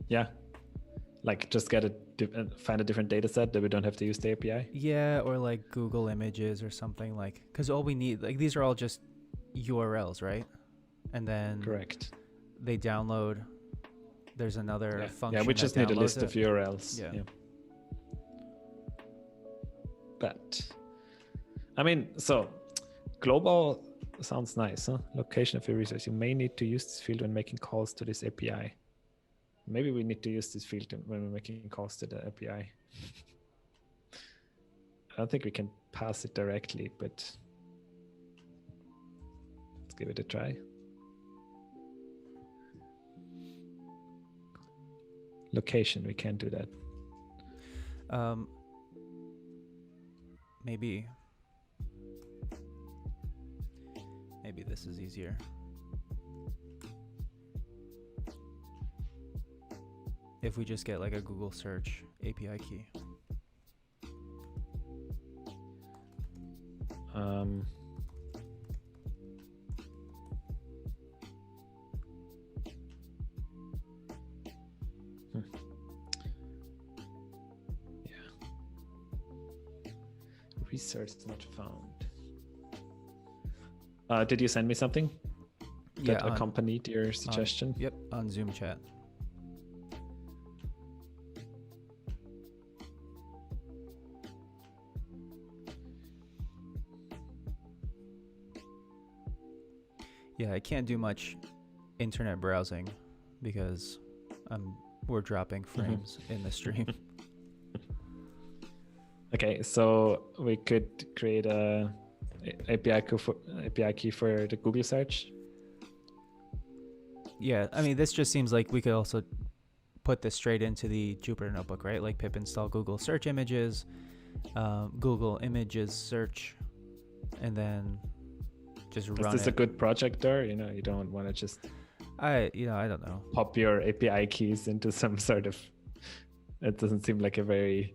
Yeah, like just find a different data set that we don't have to use the API. Yeah, or like Google Images or something, like, because all we need, like, these are all just URLs, right? And then correct, they download. There's another function. Yeah, we just need a list of URLs. Yeah. But I mean, so global sounds nice, huh? Location of your resource. You may need to use this field when making calls to this API. Maybe we need to use this field when we're making calls to the API. I don't think we can pass it directly, but let's give it a try. Location, we can't do that. Maybe this is easier. If we just get like a Google search API key. Research not found. Did you send me something that accompanied your suggestion? Yep, on Zoom chat. Yeah, I can't do much internet browsing because we're dropping frames in the stream. Okay, so we could create a API key for the Google search. Yeah, I mean, this just seems like we could also put this straight into the Jupyter notebook, right? Like pip install Google search images, Google images search, and then just run it. Is this a good project there? You know, you don't want to just I don't know. Pop your API keys into some sort of. It doesn't seem like a very.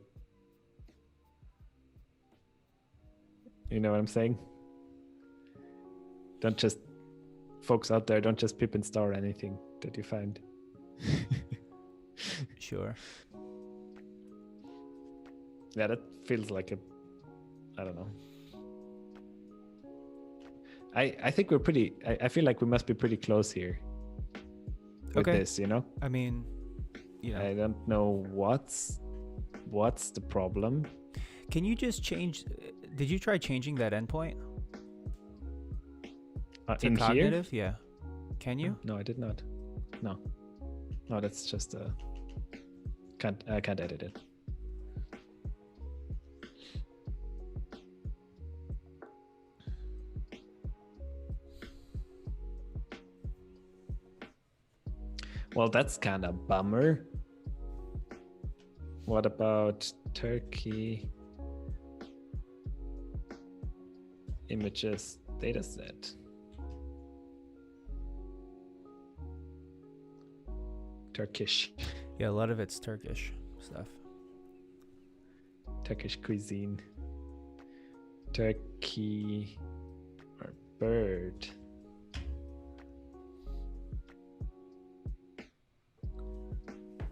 You know what I'm saying? Don't just, folks out there, don't just pip install anything that you find. Sure. Yeah, that feels like I don't know. I think we're pretty, I feel like we must be pretty close here. with Okay. this, you know? I mean, I don't know what's the problem. Can you just change? Did you try changing that endpoint to in cognitive? here? Yeah. Can you? No, I did not. No, that's just I can't edit it. Well, that's kind of bummer. What about Turkey images dataset? Turkish. Yeah, a lot of it's Turkish stuff. Turkish cuisine. Turkey or bird.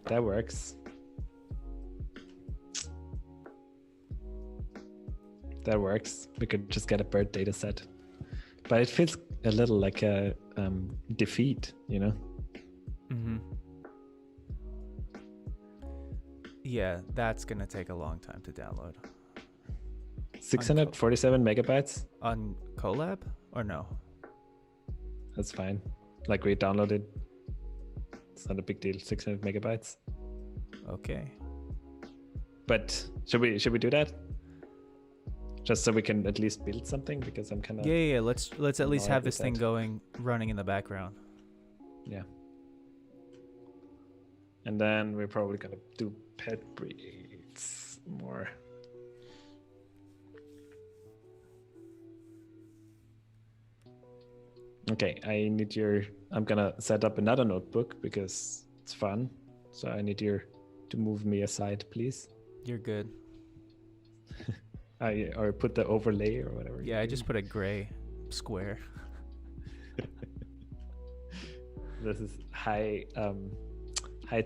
That works. That works. We could just get a bird data set. But it feels a little like a defeat, you know? Mm-hmm. Yeah, that's going to take a long time to download. 647 megabytes? On Colab or no? That's fine. Like we downloaded. It's not a big deal. 600 megabytes. Okay. But should we do that? Just so we can at least build something, because I'm kind of yeah. Let's at least have this thing running in the background. Yeah. And then we're probably gonna do pet breeds more. Okay, I'm gonna set up another notebook because it's fun. So I need you to move me aside, please. You're good. Or put the overlay or whatever. Yeah, I just put a gray square. This is high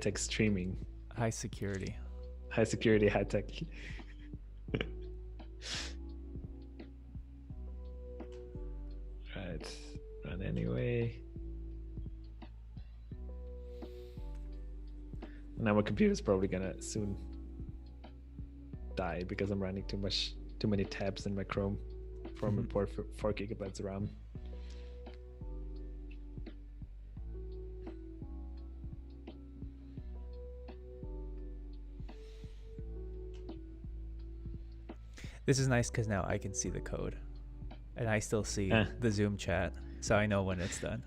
tech streaming. High security. High security, high tech. Right. Run anyway. Now my computer's probably gonna soon die because I'm running too many tabs in my Chrome from a 4 gigabytes RAM. This is nice because now I can see the code and I still see the Zoom chat, so I know when it's done.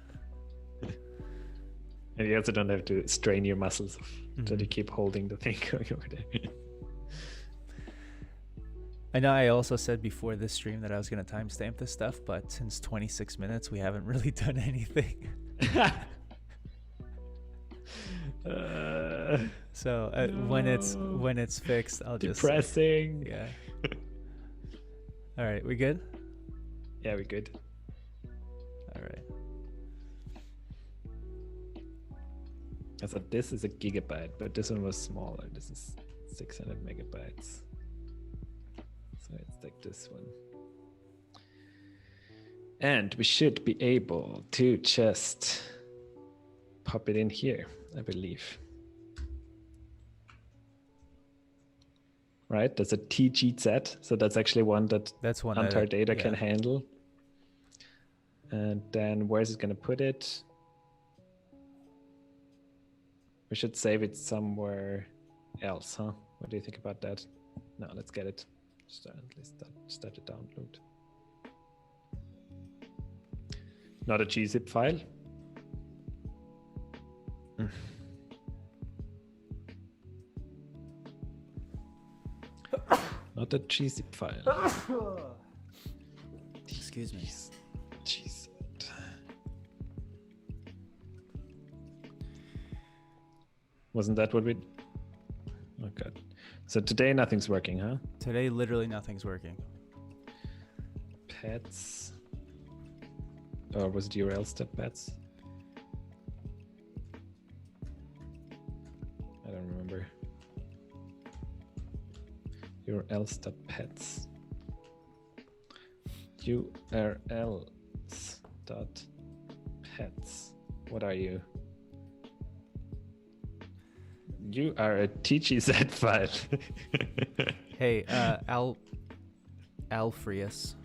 And you also don't have to strain your muscles that you keep holding the thing going over there. I know I also said before this stream that I was going to timestamp this stuff, but since 26 minutes, we haven't really done anything. So when it's fixed, I'll just... Depressing. Yeah. All right, we good? Yeah, we're good. All right. I thought this is a gigabyte, but this one was smaller. This is 600 megabytes. So it's like this one. And we should be able to just pop it in here, I believe. Right? That's a TGZ. So that's actually one that Untaring data can handle. And then where's it going to put it? We should save it somewhere else, huh? What do you think about that? No, let's get it. Start the download. Not a gzip file. Not a gzip file. Excuse me. Gzip. Wasn't that what we... Oh god. So today nothing's working, huh? Today literally nothing's working. Pets. Or was it URL step pets? I don't remember. URL step pets. URLs dot pets. What are you? You are a TGZ file. Hey, Alfreus.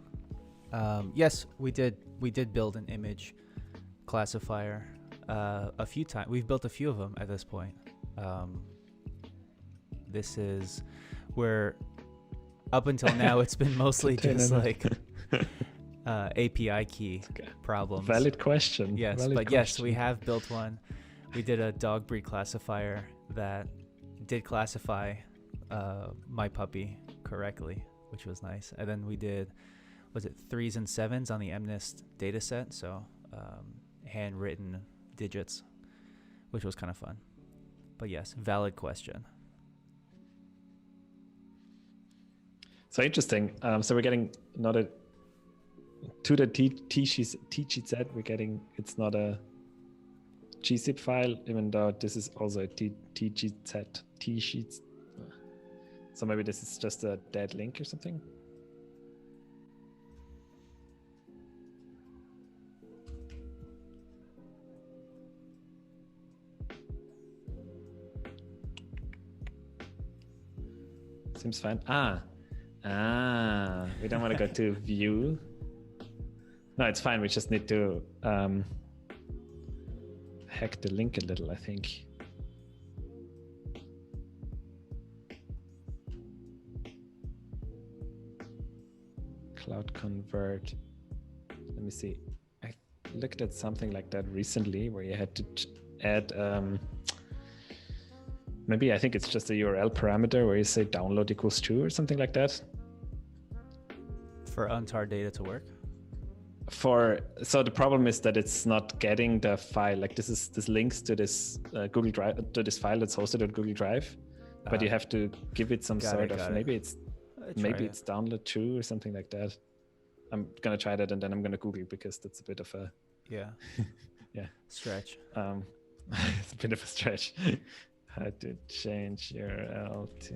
Yes, we did build an image classifier a few times. We've built a few of them at this point. This is where up until now it's been mostly just like API key problems. Valid question. Yes, Valid but question. yes, we have built one. We did a dog breed classifier that did classify my puppy correctly, which was nice. And then we did, was it 3s and 7s on the MNIST dataset? So handwritten digits, which was kind of fun. But yes, valid question. So interesting. So we're getting not a to the TGZ. We're getting it's not a gzip file, even though this is also a TGZ T-sheets. So maybe this is just a dead link or something. Seems fine. We don't want to go to view. No, it's fine. We just need to hack the link a little, I think. Cloud convert. Let me see. I looked at something like that recently where you had to add maybe I think it's just a URL parameter where you say download equals true or something like that. For Untar data to work? So the problem is that it's not getting the file. Like this links to this Google Drive, to this file that's hosted on Google Drive, but you have to give it some sort of maybe it's download true or something like that. I'm gonna try that and then I'm gonna Google because that's a bit of a stretch. It's a bit of a stretch. How to change URL to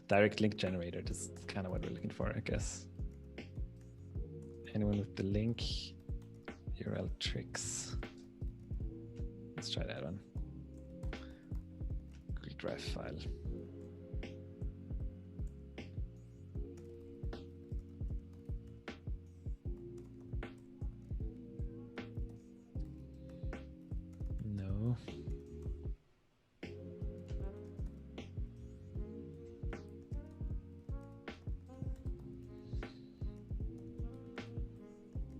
direct link generator. This is kind of what we're looking for, I guess. Anyone with the link URL tricks. Let's try that one. Google Drive file. No.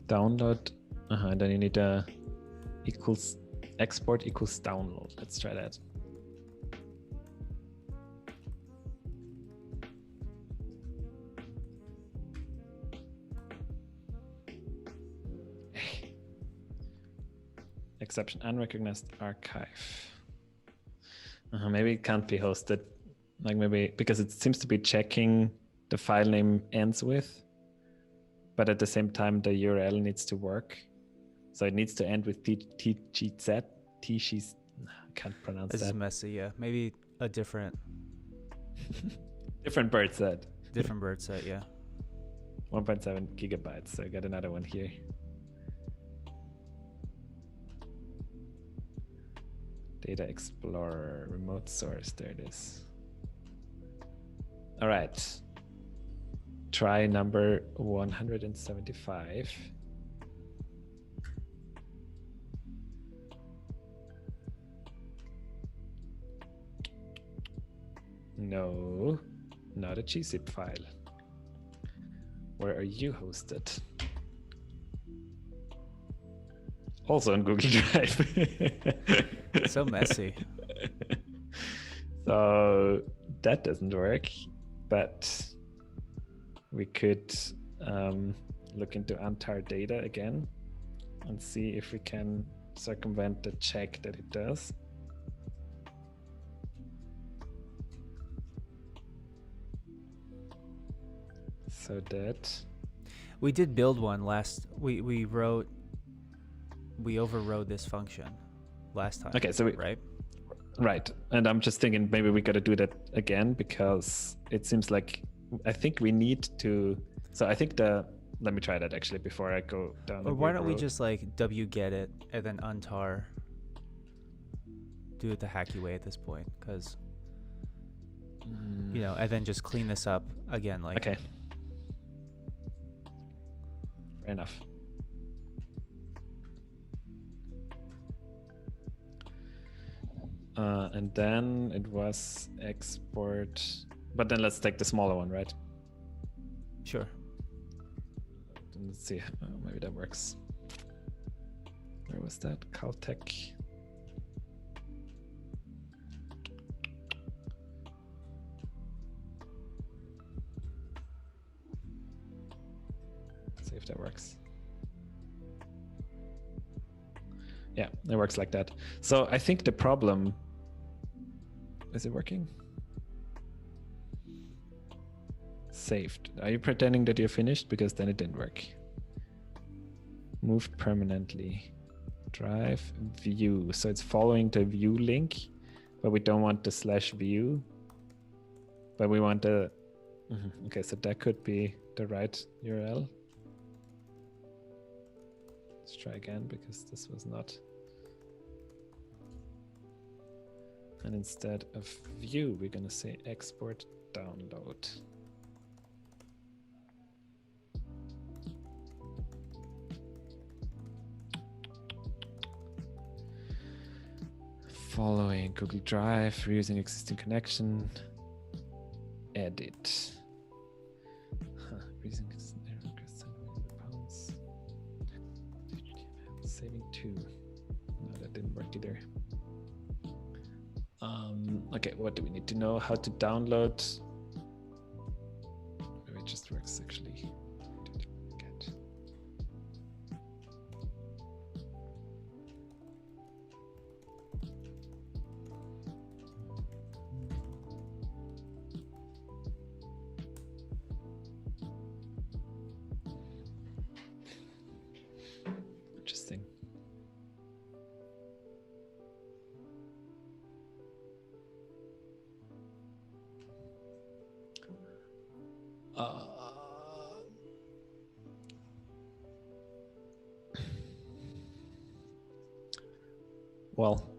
Download. And then you need a equals export equals download. Let's try that. Exception unrecognized archive. Maybe it can't be hosted. Like maybe because it seems to be checking the file name ends with, but at the same time the URL needs to work. So it needs to end with TGZ. She's I can't pronounce that. This is messy, yeah. Maybe a different bird set. Different bird set, yeah. 1.7 gigabytes. So I got another one here. Data Explorer, remote source. There it is. All right. Try number 175. No, not a gzip file. Where are you hosted? Also on Google Drive. So messy. So that doesn't work, but we could look into Untaring data again and see if we can circumvent the check that it does. So that we did build one last. We overrode this function last time. Okay, so right, and I'm just thinking maybe we got to do that again because it seems like I think we need to So I think let me try that actually before I go down. Or why don't we just like wget it and then untar? Do it the hacky way at this point, because and then just clean this up again. Like okay, fair enough. And then it was export, but then let's take the smaller one, right? Sure. Let's see. Maybe that works. Where was that? Caltech. See if that works. Yeah, it works like that. So I think the problem, is it working? Saved. Are you pretending that you're finished? Because then it didn't work. Moved permanently. Drive view. So it's following the view link, but we don't want the /view. But we want the. Okay, so that could be the right URL. Let's try again because this was not. And instead of view, we're going to say export download. Following Google Drive, reusing existing connection, edit. Reusing saving to. No, that didn't work either. Okay, what do we need to know? How to download? Maybe it just works actually. Interesting. Well,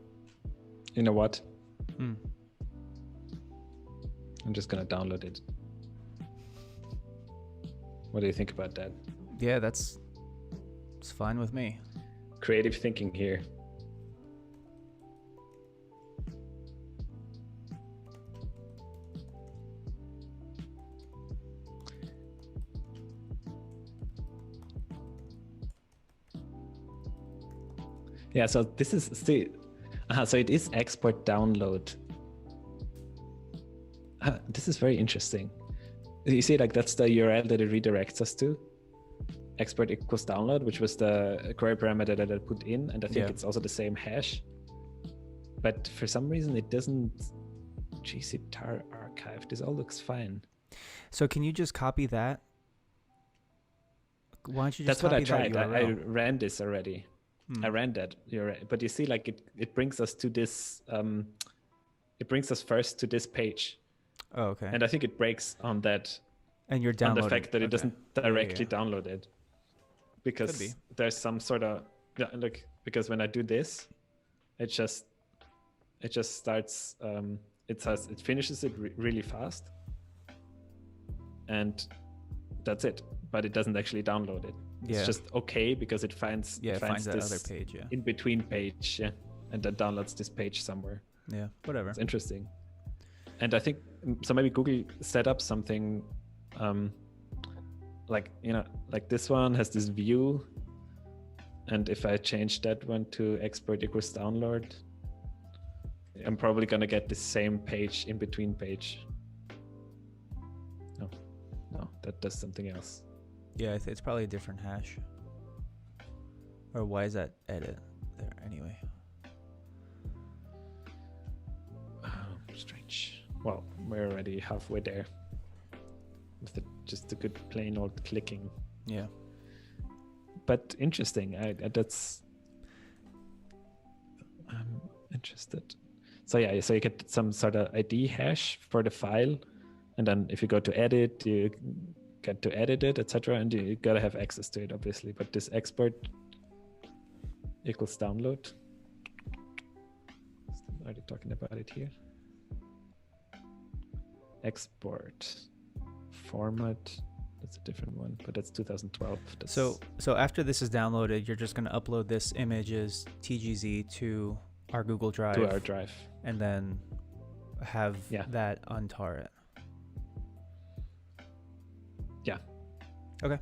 you know what? I'm just gonna download it. What do you think about that? Yeah, it's fine with me. Creative thinking here. Yeah, so this is still, so it is export download. This is very interesting. You see, like that's the URL that it redirects us to. Export equals download, which was the query parameter that I put in, and I think it's also the same hash. But for some reason, it doesn't gzip archive. This all looks fine. So can you just copy that? Why don't you just That's what I copy tried. I ran this already. I ran that, but you see, like it brings us to this. It brings us first to this page. Oh, okay. And I think it breaks on that. And you're downloading. On the fact that it doesn't directly download it, because there's some sort of like, because when I do this, it just starts. It finishes it really fast, and that's it. But it doesn't actually download it. It's just okay because it finds it finds that this other page, in between page, and then downloads this page somewhere. Yeah, whatever. It's interesting. And I think so. Maybe Google set up something, like this one has this view, and if I change that one to export equals download, I'm probably gonna get the same page in between page. No, that does something else. Yeah, it's probably a different hash. Or why is that edit there anyway? Strange. Well, we're already halfway there. With just a good plain old clicking. Yeah. But interesting. I'm interested. So yeah, so you get some sort of ID hash for the file, and then if you go to edit, you get to edit it, etc. And you gotta have access to it, obviously. But this export equals download. I'm already talking about it here. Export format. That's a different one, but that's 2012. So after this is downloaded, you're just going to upload this image as TGZ to our Google Drive. To our drive. And then have that untar it. Yeah. Okay.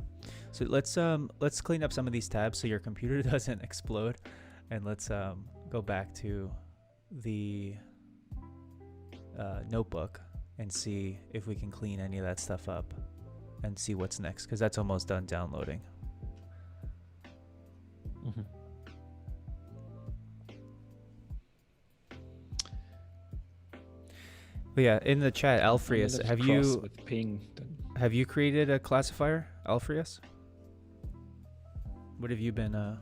So let's clean up some of these tabs so your computer doesn't explode, and let's go back to the notebook and see if we can clean any of that stuff up and see what's next, because that's almost done downloading. Mm-hmm. But yeah, in the chat, Alfreus, have you created a classifier, Alfreus? What have you been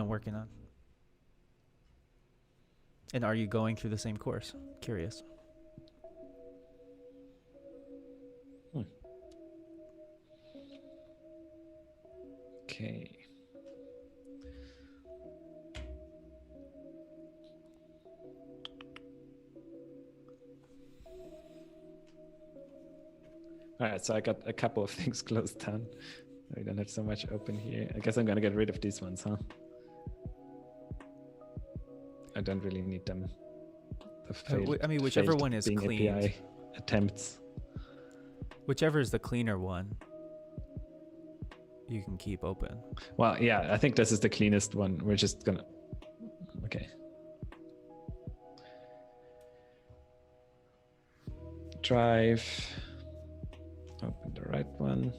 working on? And are you going through the same course? Curious. Okay. All right, so I got a couple of things closed down. We don't have so much open here. I guess I'm gonna get rid of these ones, huh? I don't really need them. Whichever one is clean. API attempts. Whichever is the cleaner one, you can keep open. Well, yeah, I think this is the cleanest one. We're just gonna. Okay. Drive. Open the right one.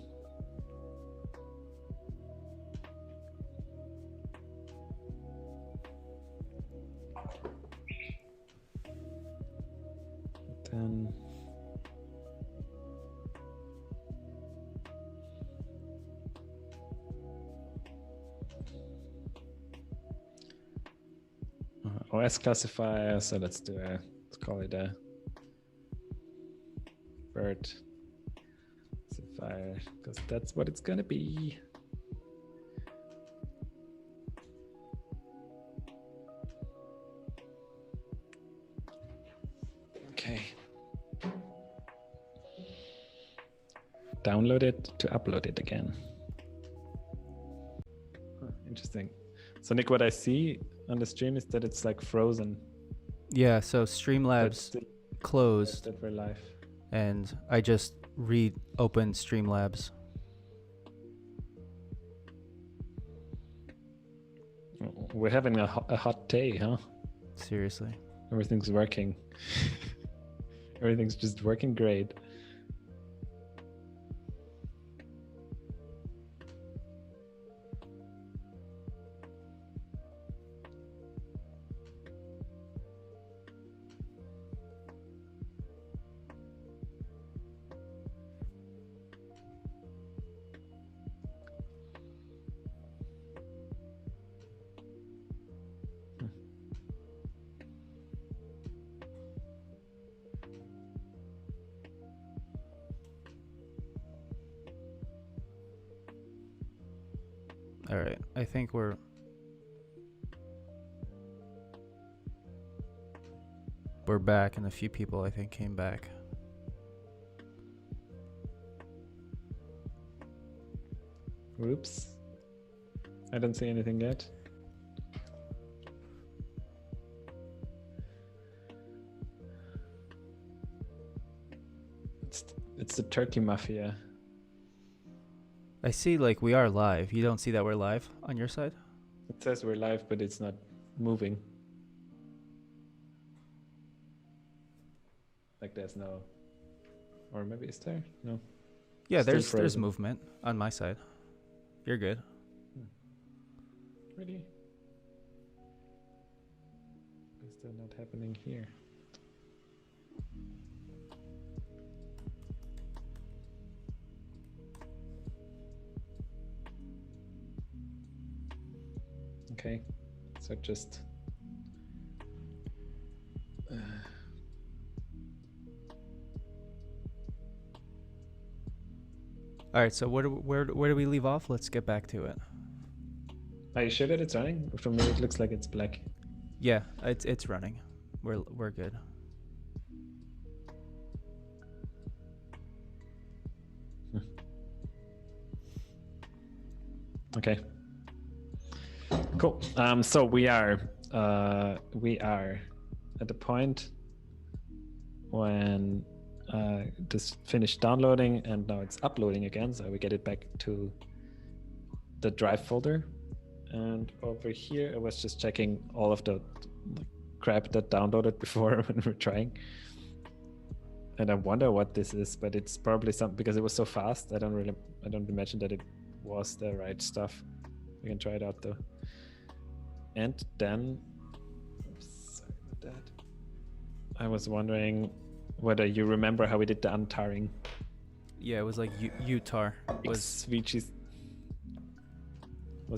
Then OS classifier. So let's call it a bird classifier, because that's what it's gonna be. Okay. Download it to upload it again. Interesting. So Nick, what I see on the stream is that it's like frozen. Yeah, so Streamlabs closed. That we're live. And I just reopened Streamlabs. We're having a hot day, huh? Seriously. Everything's working. Everything's just working great. All right, I think we're back, and a few people I think came back. Oops. I don't see anything yet. It's the Turkey Mafia. I see, like, we are live. You don't see that we're live on your side? It says we're live, but it's not moving. Like there's no, or maybe it's there? No. Yeah, there's movement on my side. You're good. Really? Is that not happening here? Okay, so just All right, so where do we leave off? Let's get back to it. Are you sure that it's running? For me, it looks like it's black. Yeah, it's running. We're good. Okay. Cool. So we are at the point when this finished downloading, and now it's uploading again. So we get it back to the drive folder. And over here, I was just checking all of the crap that downloaded before when we were trying. And I wonder what this is, but it's probably something because it was so fast. I don't imagine that it was the right stuff. We can try it out though. And then, sorry about that. I was wondering whether you remember how we did the untaring. Yeah, it was like Utar. Was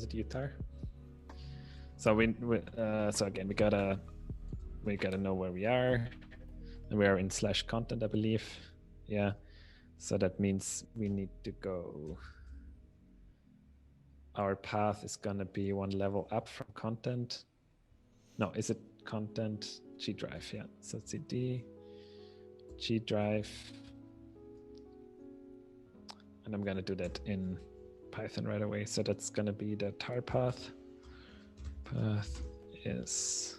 it Utar? So so again we gotta know where we are, and we are in /content, I believe. Yeah. So that means we need to go. Our path is gonna be one level up from content. No, is it content GDrive? Yeah. So cd GDrive, and I'm gonna do that in Python right away. So that's gonna be the tar path. Path is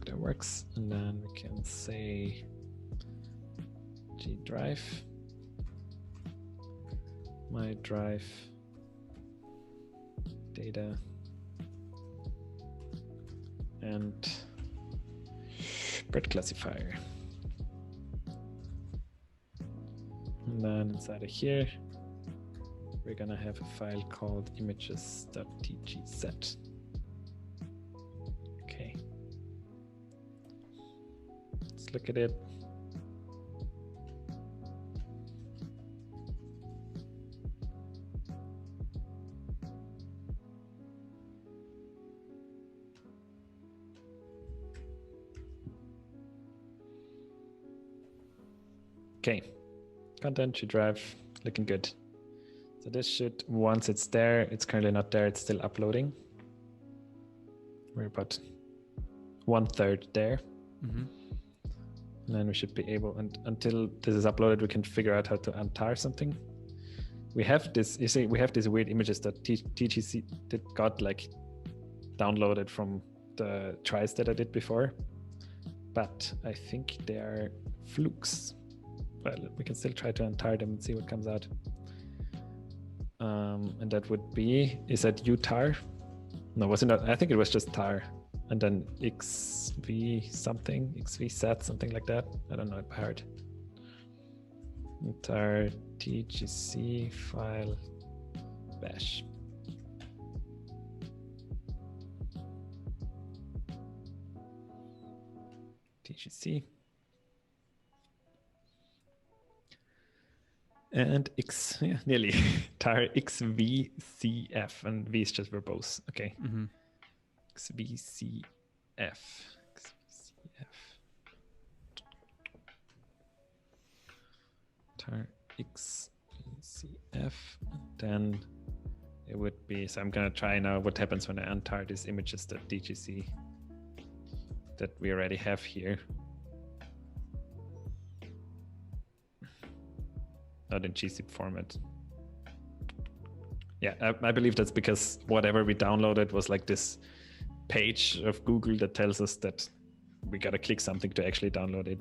that works, and then we can say GDrive, my drive data, and bread classifier. And then inside of here, we're gonna have a file called images.tgset. Okay. Let's look at it. Okay. Content GDrive, looking good. So this should, once it's there, it's currently not there, it's still uploading. We're about 1/3 there. Mm-hmm. And then we should be able, and until this is uploaded, we can figure out how to untar something. We have this, you see, we have these weird images that TGC that got like downloaded from the tries that I did before, but I think they are flukes. Well, we can still try to untar them and see what comes out. And that would be, is that utar? No, wasn't it? I think it was just tar. And then xv something, xv set, something like that. I don't know it by heart. Tar tgc file bash. tgc. And nearly tar xvcf, and v is just verbose. Okay. Mm-hmm. xvcf. Tar xvcf. Then it would be, so I'm gonna try now what happens when I untar these images.dgc that we already have here. Not in gzip format. Yeah, I believe that's because whatever we downloaded was like this page of Google that tells us that we gotta click something to actually download it.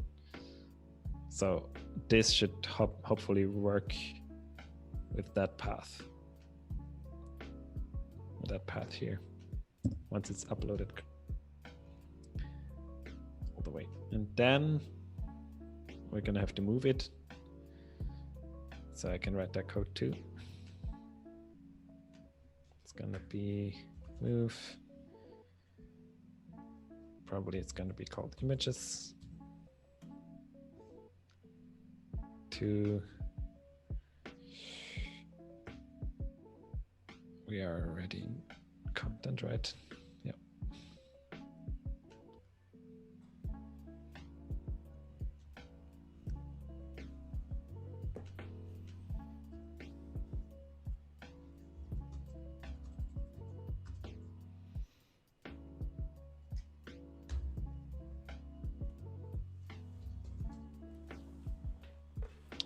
So this should hopefully work with that path. With that path here, once it's uploaded all the way. And then we're gonna have to move it. So I can write that code too. It's gonna be move. Probably it's gonna be called images to, we are already in content, right? Yeah.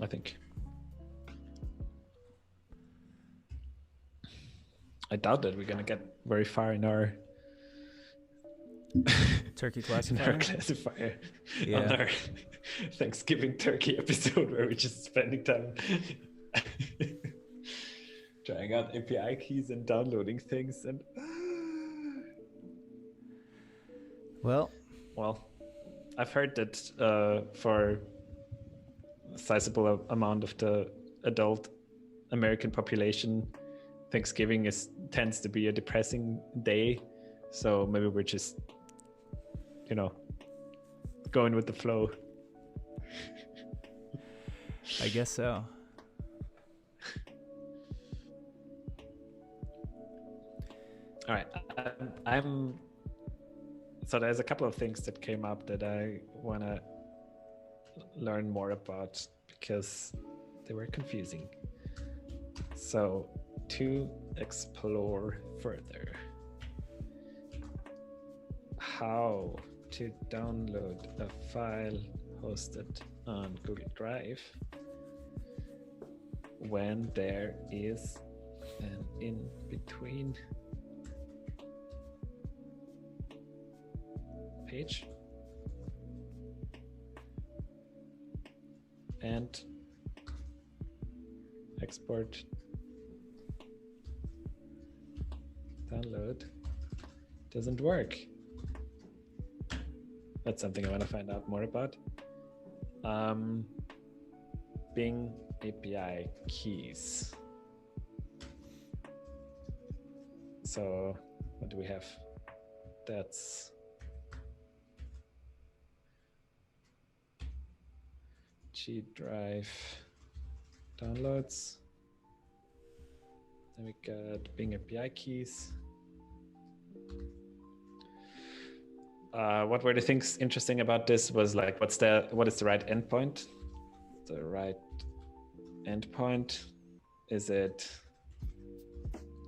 I think. I doubt that we're gonna get very far in our turkey in our classifier. classifier Yeah. on our Thanksgiving turkey episode where we're just spending time trying out API keys and downloading things and Well, I've heard that for a sizable amount of the adult American population, Thanksgiving tends to be a depressing day. So maybe we're just, going with the flow. I guess so. All right. So there's a couple of things that came up that I want to learn more about because they were confusing. So to explore further, how to download a file hosted on Google Drive when there is an in-between page and export download doesn't work. That's something I want to find out more about. Bing API keys. So what do we have? That's GDrive downloads. Then we got Bing API keys. What were the things interesting about this was like, what is the right endpoint? The right endpoint, is it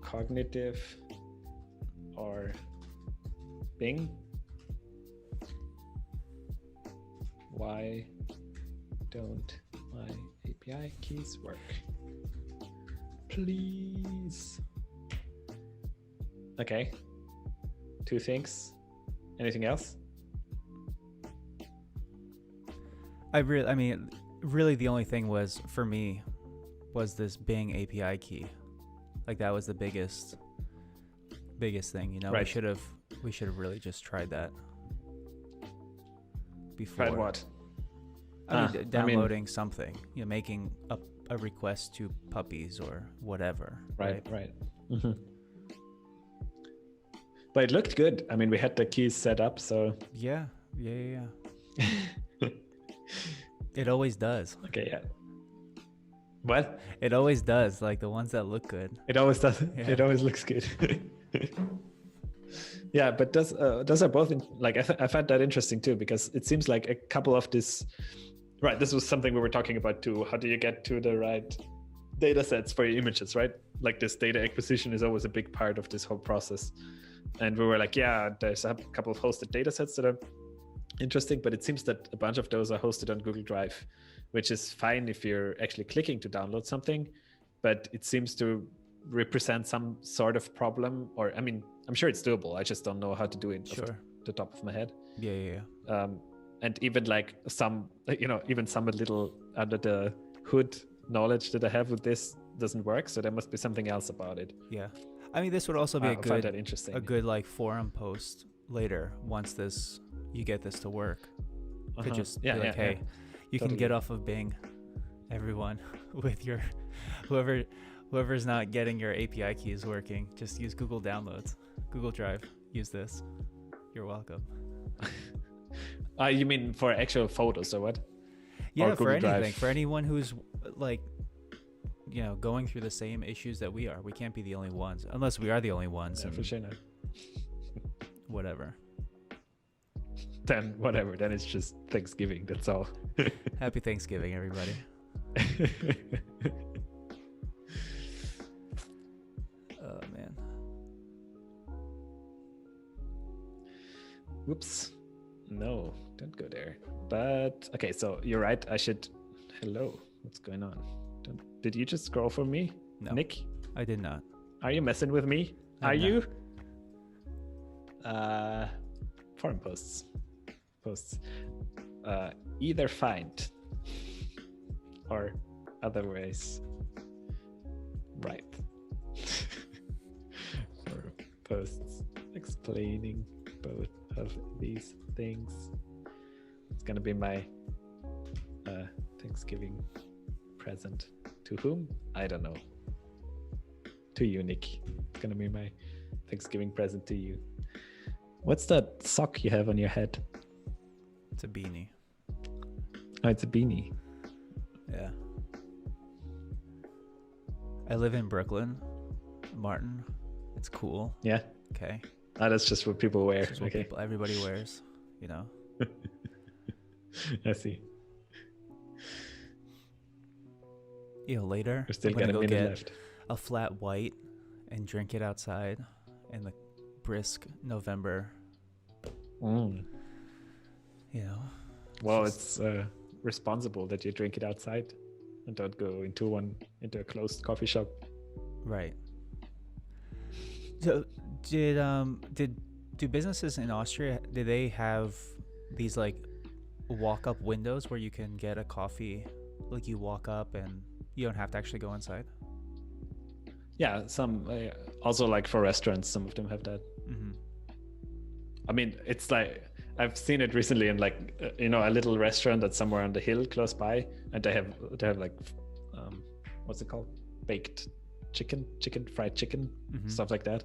cognitive or Bing? Why don't my API keys work? Please. Okay, 2 things. Anything else? Really the only thing was, for me, was this Bing API key. Like that was the biggest thing, Right. We should have really just tried that before. Tried what? Downloading something, making a request to puppies or whatever. Right. Mm-hmm. But it looked good. I mean, we had the keys set up, so yeah. It always does. Okay, yeah. What? It always does. Like the ones that look good. It always does. Yeah. It always looks good. Yeah, but those are both I found that interesting too, because it seems like a couple of this. Right, this was something we were talking about too. How do you get to the right data sets for your images, right? Like this data acquisition is always a big part of this whole process. And we were like, yeah, there's a couple of hosted data sets that are interesting, but it seems that a bunch of those are hosted on Google Drive, which is fine if you're actually clicking to download something, but it seems to represent some sort of problem, or I'm sure it's doable. I just don't know how to do it off the top of my head. Yeah. And even like even some little under the hood knowledge that I have with this doesn't work. So there must be something else about it. Yeah. This would also be I find that interesting. A good like forum post later once you get this to work. Could just be like, hey, you can get off of Bing, everyone, with your whoever's not getting your API keys working. Just use Google Downloads, Google Drive. Use this. You're welcome. You mean for actual photos or what? Yeah, or for anything. Drive? For anyone who's like, going through the same issues that we are. We can't be the only ones, unless we are the only ones. Yeah, for sure not. Whatever. Then whatever. Then it's just Thanksgiving. That's all. Happy Thanksgiving, everybody. Oh man. Whoops. No, don't go there. But okay, so you're right. Hello. What's going on? Did you just scroll for me, No, Nick? I did not. Are you messing with me? Are I'm not. you? Forum posts. Either find or otherwise right. Forum posts explaining both of these things. It's gonna be my Thanksgiving present. To whom? I don't know. To you, Nick. It's gonna be my Thanksgiving present to you. What's that sock you have on your head? It's a beanie. Oh, it's a beanie. Yeah. I live in Brooklyn, Martin. It's cool. Yeah. Okay. Oh, that's just what people wear. It's what everybody wears, you know. I see. You know, later We're still I'm gonna got a go minute get left. a flat white and drink it outside in the brisk November. Mm. You know. Well, it's responsible that you drink it outside and don't go into a closed coffee shop. Right. So do businesses in Austria, do they have these like walk-up windows where you can get a coffee, like you walk up and you don't have to actually go inside? Yeah, some also like for restaurants, some of them have that. Mm-hmm. I mean, it's like I've seen it recently in like a little restaurant that's somewhere on the hill close by, and they have like what's it called, baked chicken, fried chicken, Mm-hmm. stuff like that,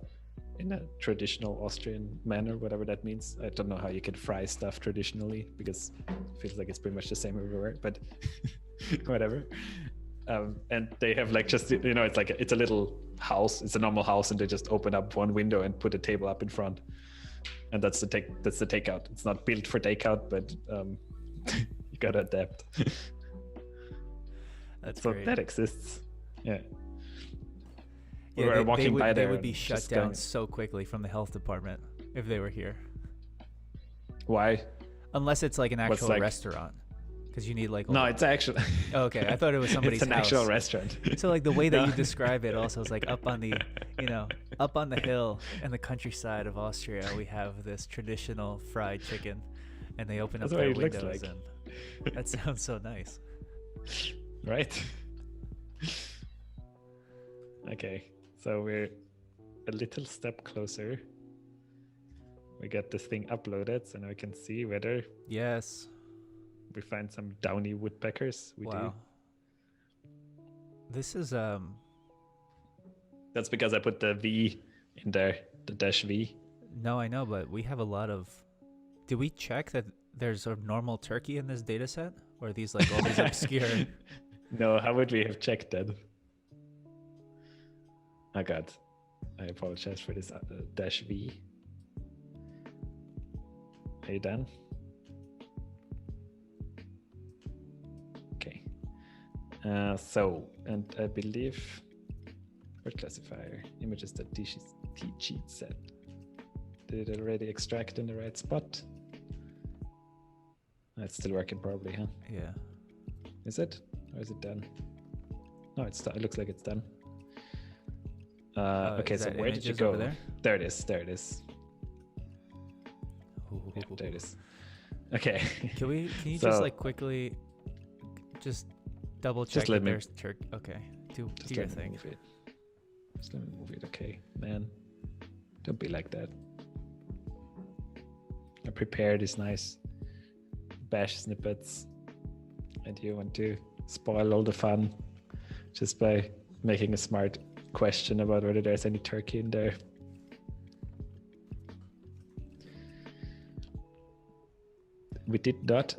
in a traditional Austrian manner, whatever that means. I don't know how you can fry stuff traditionally because it feels like it's pretty much the same everywhere, but whatever. And they have like just it's like it's a little house, it's a normal house, and they just open up one window and put a table up in front, and that's the takeout. It's not built for takeout, but you gotta adapt. That's so great. that exists. Yeah. Yeah, We were walking by there. They would be shut just down going, so quickly from the health department if they were here. why? Unless it's like an What's actual like- restaurant, because you need like. No, it's actually. Oh, okay, I thought it was somebody's it's an house. actual restaurant. So like the way that No. you describe it also is like up on the, up on the hill in the countryside of Austria, we have this traditional fried chicken, and they open up That's what their it looks windows, like. and that sounds so nice. Right. Okay, so we're a little step closer. We got this thing uploaded, so now we can see whether Yes. we find some downy woodpeckers. We Wow. do. This is That's because I put the V in there, the -V. No, I know, but we have a lot of. Did we check that there's a normal turkey in this data set, or are these like all these obscure? No, how would we have checked that? Oh God, I apologize for this -V. Are you done? Okay. And I believe word classifier images.tcheat set. Did it already extract in the right spot? It's still working probably, huh? Yeah. Is it? Or is it done? No, it's done. It looks like it's done. Okay, is so that where did you images go? over there? There it is. There it is. Yeah, there it is. Okay. Can you So- just like quickly just double check let that me- there's turkey? Okay. Do your let me thing. move it. Just let me move it. Okay, man. Don't be like that. I prepared these nice bash snippets, and you want to spoil all the fun just by making a smart question about whether there's any turkey in there.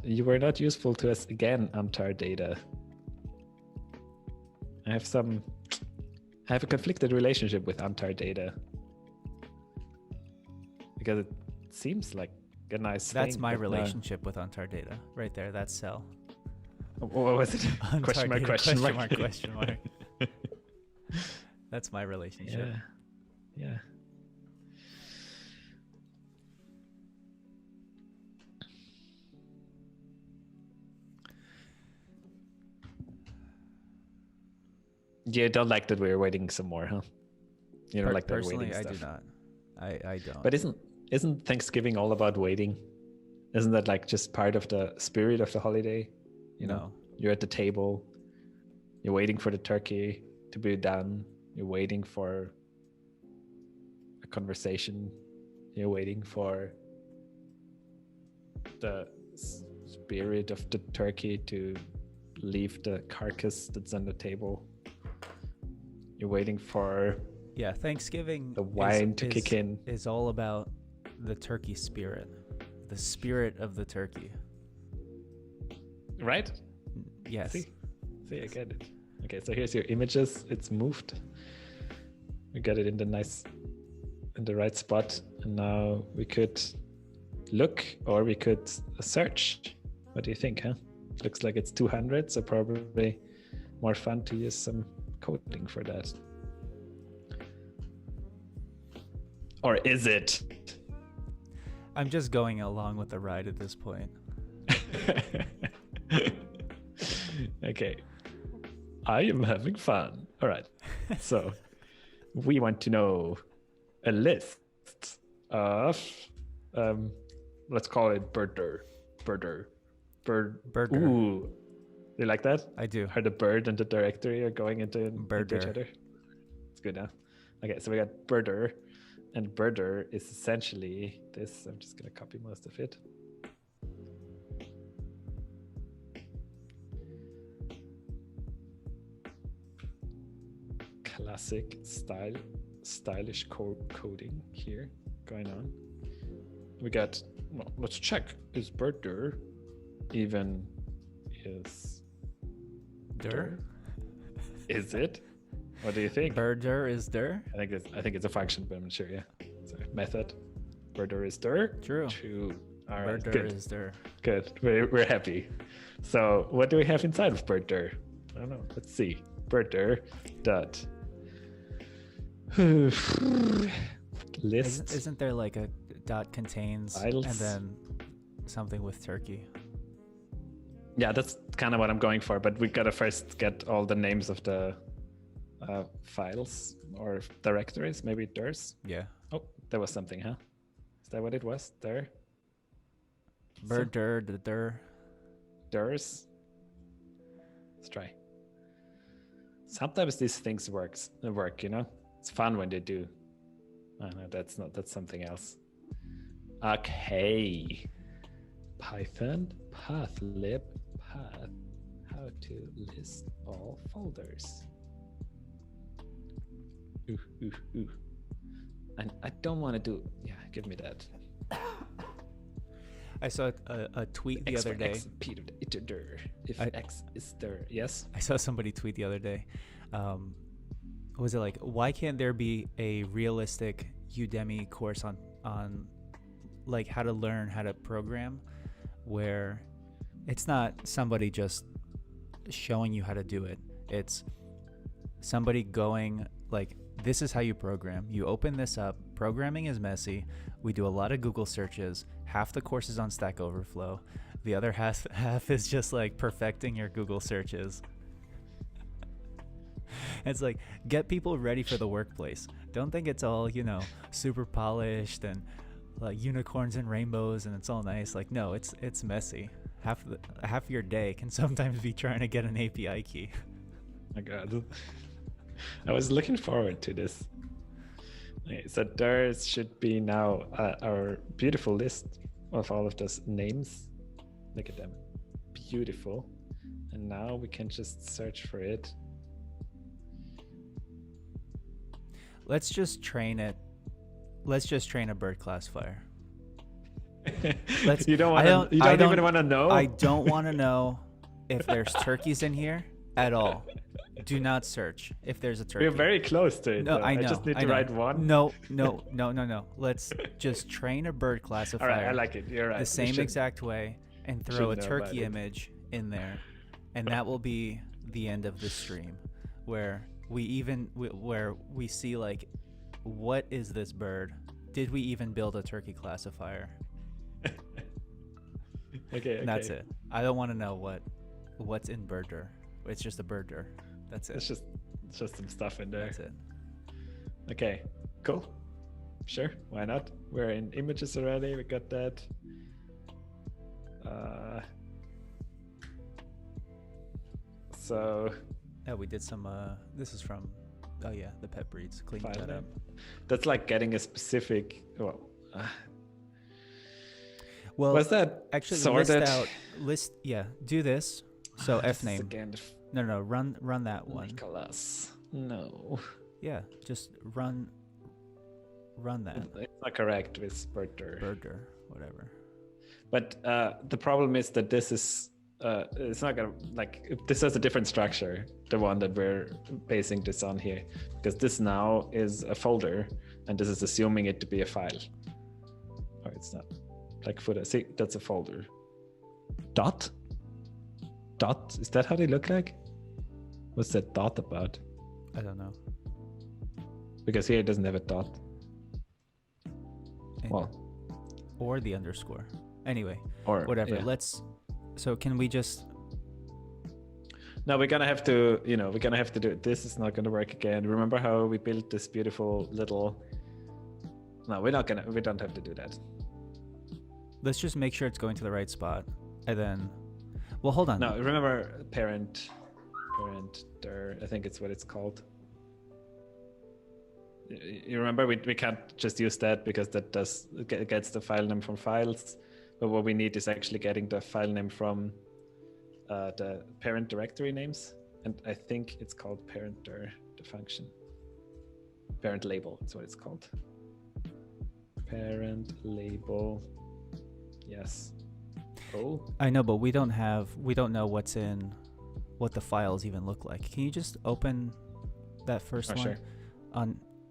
You were not useful to us again, Untar data. I have a conflicted relationship with Untar data. Because it seems like a nice That's thing. my but no. relationship with Untar data. Right there, that's cell. What was it? Untar Question mark, data, question mark. question mark. That's my relationship. Yeah. You don't like that we're waiting some more, huh? You don't like that Personally, waiting I stuff. do not. I don't. But isn't Thanksgiving all about waiting? Isn't that like just part of the spirit of the holiday? You know, you're at the table, you're waiting for the turkey to be done, you're waiting for a conversation, you're waiting for the spirit of the turkey to leave the carcass that's on the table. You're waiting for Thanksgiving the wine to kick in. Is all about the turkey spirit, the spirit of the turkey. Right? Yes. See, I get it. Okay, so here's your images. It's moved. We got it in the right spot, and now we could look or we could search. What do you think, huh? Looks like it's 200, so probably more fun to use some coding for that. Or is it? I'm just going along with the ride at this point. Okay. I am having fun. All right. So we want to know a list of, let's call it birder. Birder. Ooh. You like that? I do. How the bird and the directory are going into each other. It's good, huh? Okay, so we got birder. And birder is essentially this. I'm just going to copy most of it. Classic stylish coding here going on. We got, well, let's check. Is birder even is der? Is it? What do you think? Birder is der? I think it's a function, but I'm not sure. Yeah, it's a method. Birder is der. True. All right. Birder Good. is der. Good. We're happy. So what do we have inside of birder? I don't know. Let's see. Birder dot list. Isn't there like a dot contains files? And then something with turkey? Yeah, that's kind of what I'm going for. But we gotta first get all the names of the files or directories, maybe dirs. Yeah. Oh, there was something, huh? Is that what it was? There. Birder, Dirs. Let's try. Sometimes these things work, you know? It's fun when they do. Oh, no, that's something else. Okay. Python pathlib path how to list all folders. Ooh. And I don't want to do. Yeah, give me that. I saw a tweet the other day. If X is there, yes. I saw somebody tweet the other day. Was it like, why can't there be a realistic Udemy course on like how to learn how to program, where it's not somebody just showing you how to do it. It's somebody going like, this is how you program. You open this up. Programming is messy. We do a lot of Google searches. Half the course is on Stack Overflow. The other half is just like perfecting your Google searches. It's like, get people ready for the workplace. Don't think it's all, super polished and like unicorns and rainbows and it's all nice. Like, no, it's messy. Half your day can sometimes be trying to get an API key. My God. I was looking forward to this. Okay, so there should be now our beautiful list of all of those names. Look at them. Beautiful. And now we can just search for it. Let's just train it. Let's just train a bird classifier. You don't even want to know? I don't want to know if there's turkeys in here at all. Do not search if there's a turkey. We're very close to it. No, I know. I just need to write one. No. Let's just train a bird classifier. All right, I like it. You're right. The same exact way, and throw a turkey image in there, and that will be the end of the stream, where we see like, what is this bird? Did we even build a turkey classifier? Okay. And that's it. I don't want to know what's in birder. It's just a birder. That's it. It's just just some stuff in there. That's it. Okay, cool. Sure, why not? We're in images already. We got that. So Yeah, we did some. This is from. Oh yeah, the pet breeds. Cleaning that up. That's like getting a specific. Well, well, was that actually sorted? List. Yeah, do this. So F name. Again, No. Run that one. Nicholas. No. Yeah, just run that. It's not correct with Birder, whatever. But the problem is that this is it's not gonna this has a different structure, the one that we're basing this on here, because this now is a folder and this is assuming it to be a file. Oh, it's not. Like footer. See, that's a folder. Dot? Is that how they look like? What's that dot about? I don't know. Because here it doesn't have a dot. Or the underscore. Anyway, or whatever. Yeah. So can we just? No, we're gonna have to. We're gonna have to do it. This is not gonna work again. Remember how we built this beautiful little? No, we don't have to do that. Let's just make sure it's going to the right spot, and then. Well, hold on. No, remember parent. I think it's what it's called. You remember we can't just use that because that gets the file name from files. But what we need is actually getting the file name from the parent directory names. And I think it's called parent.dir, the function. Parent label, is what it's called. Parent label. Yes. Oh. I know, but we don't know what the files even look like. Can you just open that first one? Sure.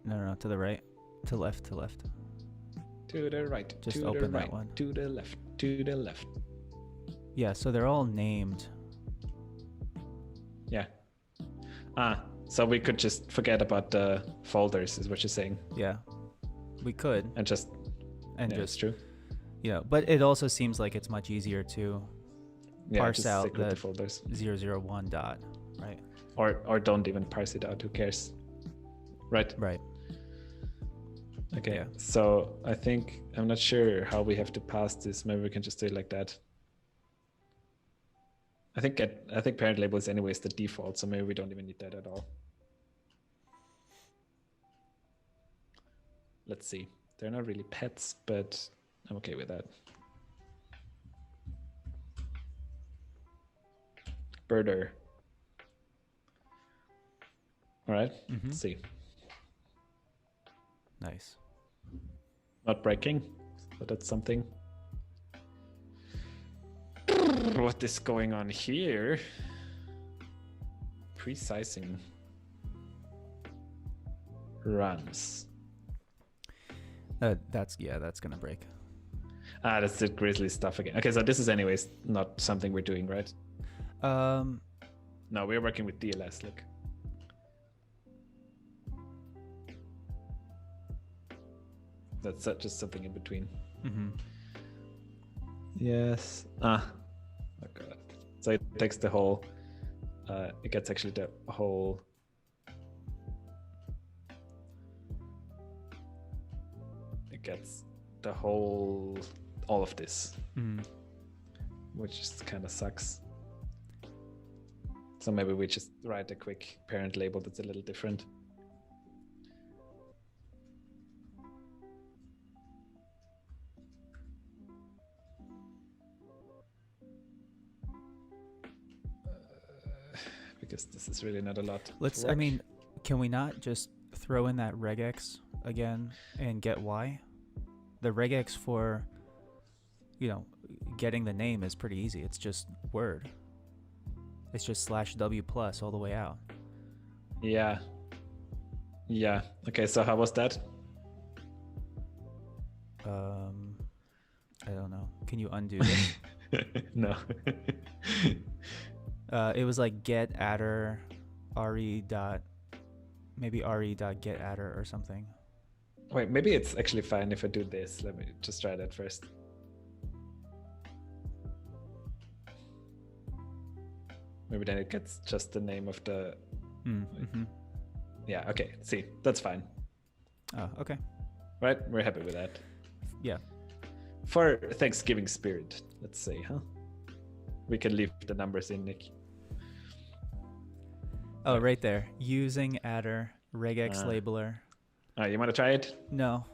No, to the right, to left. To the right. Just to open the that right, one. To the left. To the left. Yeah, so they're all named. Yeah. So we could just forget about the folders, is what you're saying. Yeah, we could. And just. It's true. But it also seems like it's much easier to parse out the folders. 001 dot, right? Or don't even parse it out. Who cares? Right. Okay. Yeah. So I think I'm not sure how we have to pass this. Maybe we can just do it like that. I think parent label is anyways the default, so maybe we don't even need that at all. Let's see. They're not really pets, but I'm okay with that. Birder. All right. Mm-hmm. Let's see. Nice. Not breaking, so that's something. What is going on here? Precising. Runs. That's gonna break. That's the grizzly stuff again. Okay, so this is anyways not something we're doing, right? No, we're working with DLS. Look. That's just something in between. Mm-hmm. Yes. Oh god. So it takes the whole. It gets actually the whole. It gets the whole. All of this. Mm-hmm. Which just kind of sucks. So maybe we just write a quick parent label that's a little different. Because this is really not a lot. Can we not just throw in that regex again and get y? The regex for, getting the name is pretty easy. It's just word. It's just /w plus all the way out. Yeah. Okay, so how was that? I don't know. Can you undo this? No. It was like get adder re dot get adder or something. Wait, maybe it's actually fine if I do this. Let me just try that first. Maybe then it gets just the name of the. Mm-hmm. Yeah, okay. See, that's fine. Oh, okay. Right? We're happy with that. Yeah. For Thanksgiving spirit, let's say, huh? We can leave the numbers in, Nick. Oh, right there. Using adder, regex labeler. You want to try it? No.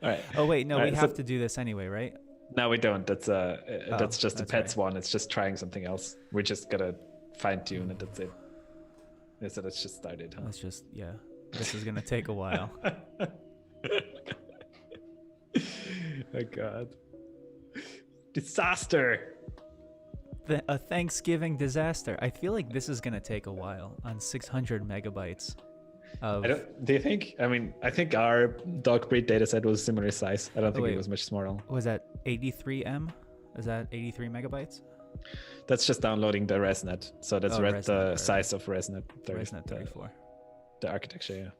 All right. Oh, wait. No, we have to do this anyway, right? No, we don't. That's just the pets right. one. It's just trying something else. We're just gonna fine tune it. That's it. Yeah, so let's just start it, huh? Let's just, yeah. This is gonna take a while. Oh God. Disaster. A Thanksgiving disaster. I feel like this is gonna take a while on 600 megabytes. Do you think? I mean, I think our dog breed dataset was similar size. I don't think it was much smaller. Was that 83 M? Is that 83 megabytes? That's just downloading the ResNet. So that's the size of ResNet. ResNet 34. The architecture,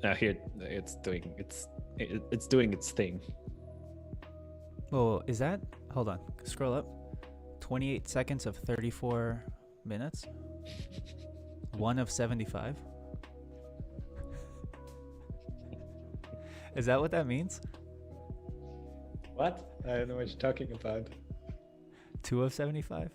yeah. Here it's doing its thing. Oh, is that? Hold on. Scroll up. 28 seconds of 34 minutes. 1 of 75. Is that what that means? What? I don't know what you're talking about. 2 of 75?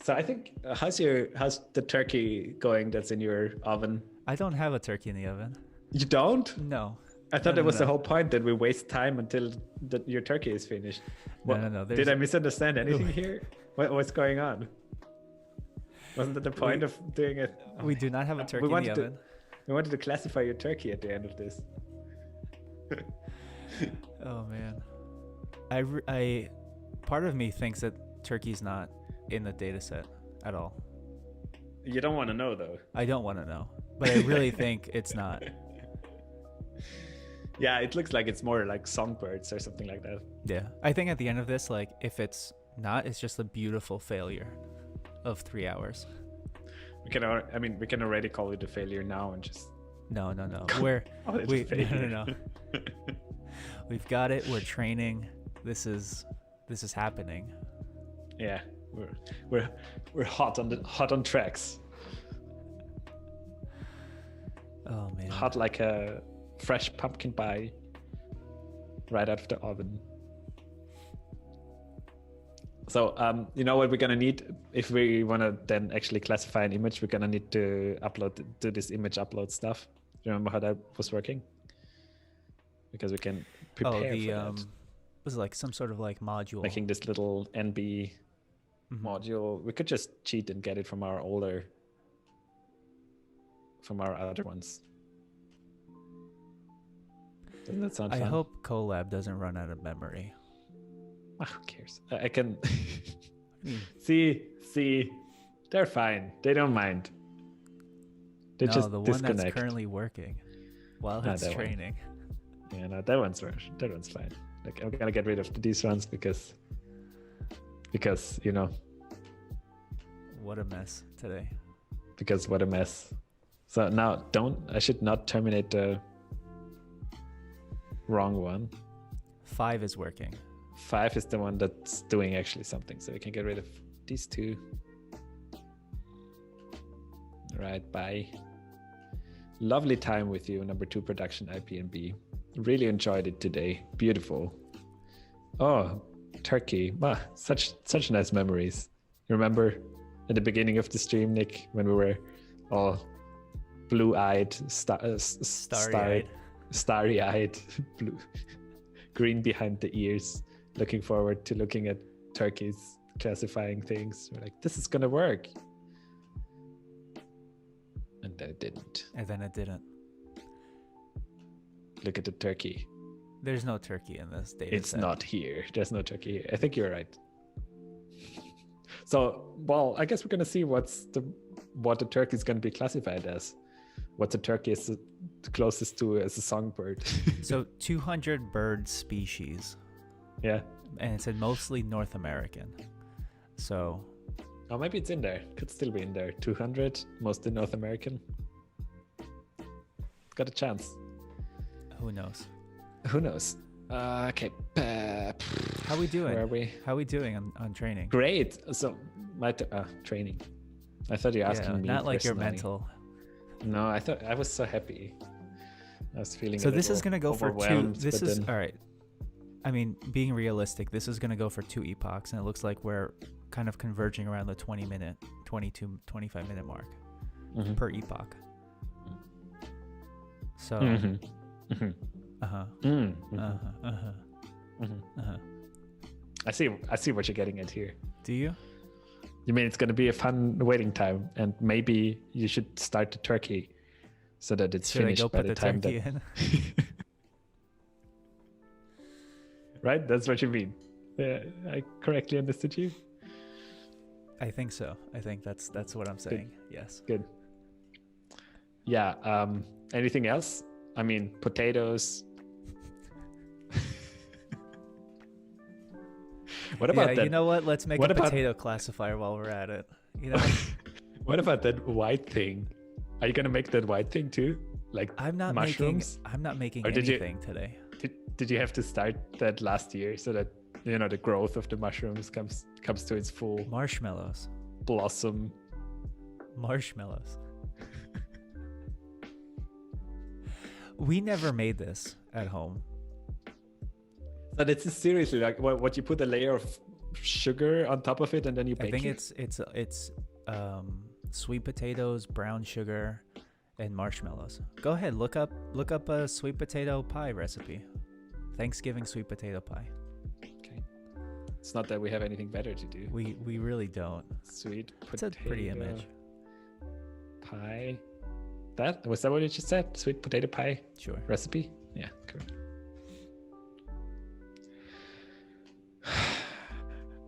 So I think how's the turkey going that's in your oven? I don't have a turkey in the oven. You don't? No. I thought that was the whole point, that we waste time until your turkey is finished. No. Did I misunderstand anything here? What's going on? Wasn't that the point of doing it? We do not have a turkey in the oven. We wanted to classify your turkey at the end of this. Oh man, I part of me thinks that turkey's not in the data set at all. You don't want to know though. I don't want to know, but I really think it's not. Yeah, it looks like it's more like songbirds or something like that. Yeah, I think at the end of this, like if it's not, it's just a beautiful failure of 3 hours. We can already call it a failure now and just. No. No. We've got it. We're training. This is happening. Yeah, we're hot on tracks. Oh man. Hot like a fresh pumpkin pie, right out of the oven. So you know what we're gonna need if we wanna then actually classify an image? We're gonna need to do this image upload stuff. Do you remember how that was working? Because we can prepare for that. Was it like some sort of like module? Making this little NB module. We could just cheat and get it from our other ones. Doesn't that sound fun? I hope Colab doesn't run out of memory. Who cares? I can see, they're fine. They don't mind. They just the disconnect. One that's currently working while it's training. Yeah, no, that one's fine. Like I'm gonna get rid of these ones because you know. What a mess today. Because what a mess. So now I should not terminate the wrong one. 5 is working. 5 is the one that's doing actually something. So we can get rid of these two. Right, bye. Lovely time with you, number 2 production IPNB. Really enjoyed it today. Beautiful. Oh, Turkey. Such nice memories. You remember at the beginning of the stream, Nick, when we were all blue-eyed, starry-eyed, blue, green behind the ears, looking forward to looking at turkeys classifying things. We're like, this is gonna work. And then it didn't. Look at the turkey. There's no turkey in this data It's set. not here. There's no turkey here. I think you're right. So, well, I guess we're gonna see what the turkey is gonna be classified as. What the turkey is closest to as a songbird. So 200 bird species. Yeah. And it said mostly North American. So. Oh, maybe it's in there. Could still be in there. 200, mostly North American. Got a chance. Who knows? Okay. How we doing? Where are we? How we doing on training? Great. So my training. I thought you were asking me. Not like your personally. mental. No, I thought I was so happy. I was feeling. So this is gonna go for 2. This is then... all right. I mean, being realistic, this is gonna go for 2 epochs, and it looks like we're kind of converging around the 20-minute, 22, 25-minute mark per epoch. So. I see what you're getting at here. Do you? You mean it's going to be a fun waiting time, and maybe you should start the turkey so that it's finished by the time that. In? Right, that's what you mean. I correctly understood you. I think so. I think that's what I'm saying. Good. Yes. Good. Yeah. Anything else? I mean, potatoes. What about that? You know what? Let's make a potato classifier while we're at it. You know. What about that white thing? Are you gonna make that white thing too? Like I'm not mushrooms? I'm not making anything today. Did you have to start that last year so that the growth of the mushrooms comes to its full marshmallows blossom? Marshmallows. We never made this at home. But it's seriously like what you put a layer of sugar on top of it and then you bake it? I think it's sweet potatoes, brown sugar, and marshmallows. Go ahead, look up a sweet potato pie recipe. Thanksgiving sweet potato pie. Okay. It's not that we have anything better to do. We really don't. Sweet potato. It's a pretty image. Pie. Was that what you just said? Sweet potato pie? Sure. Recipe? Yeah, cool.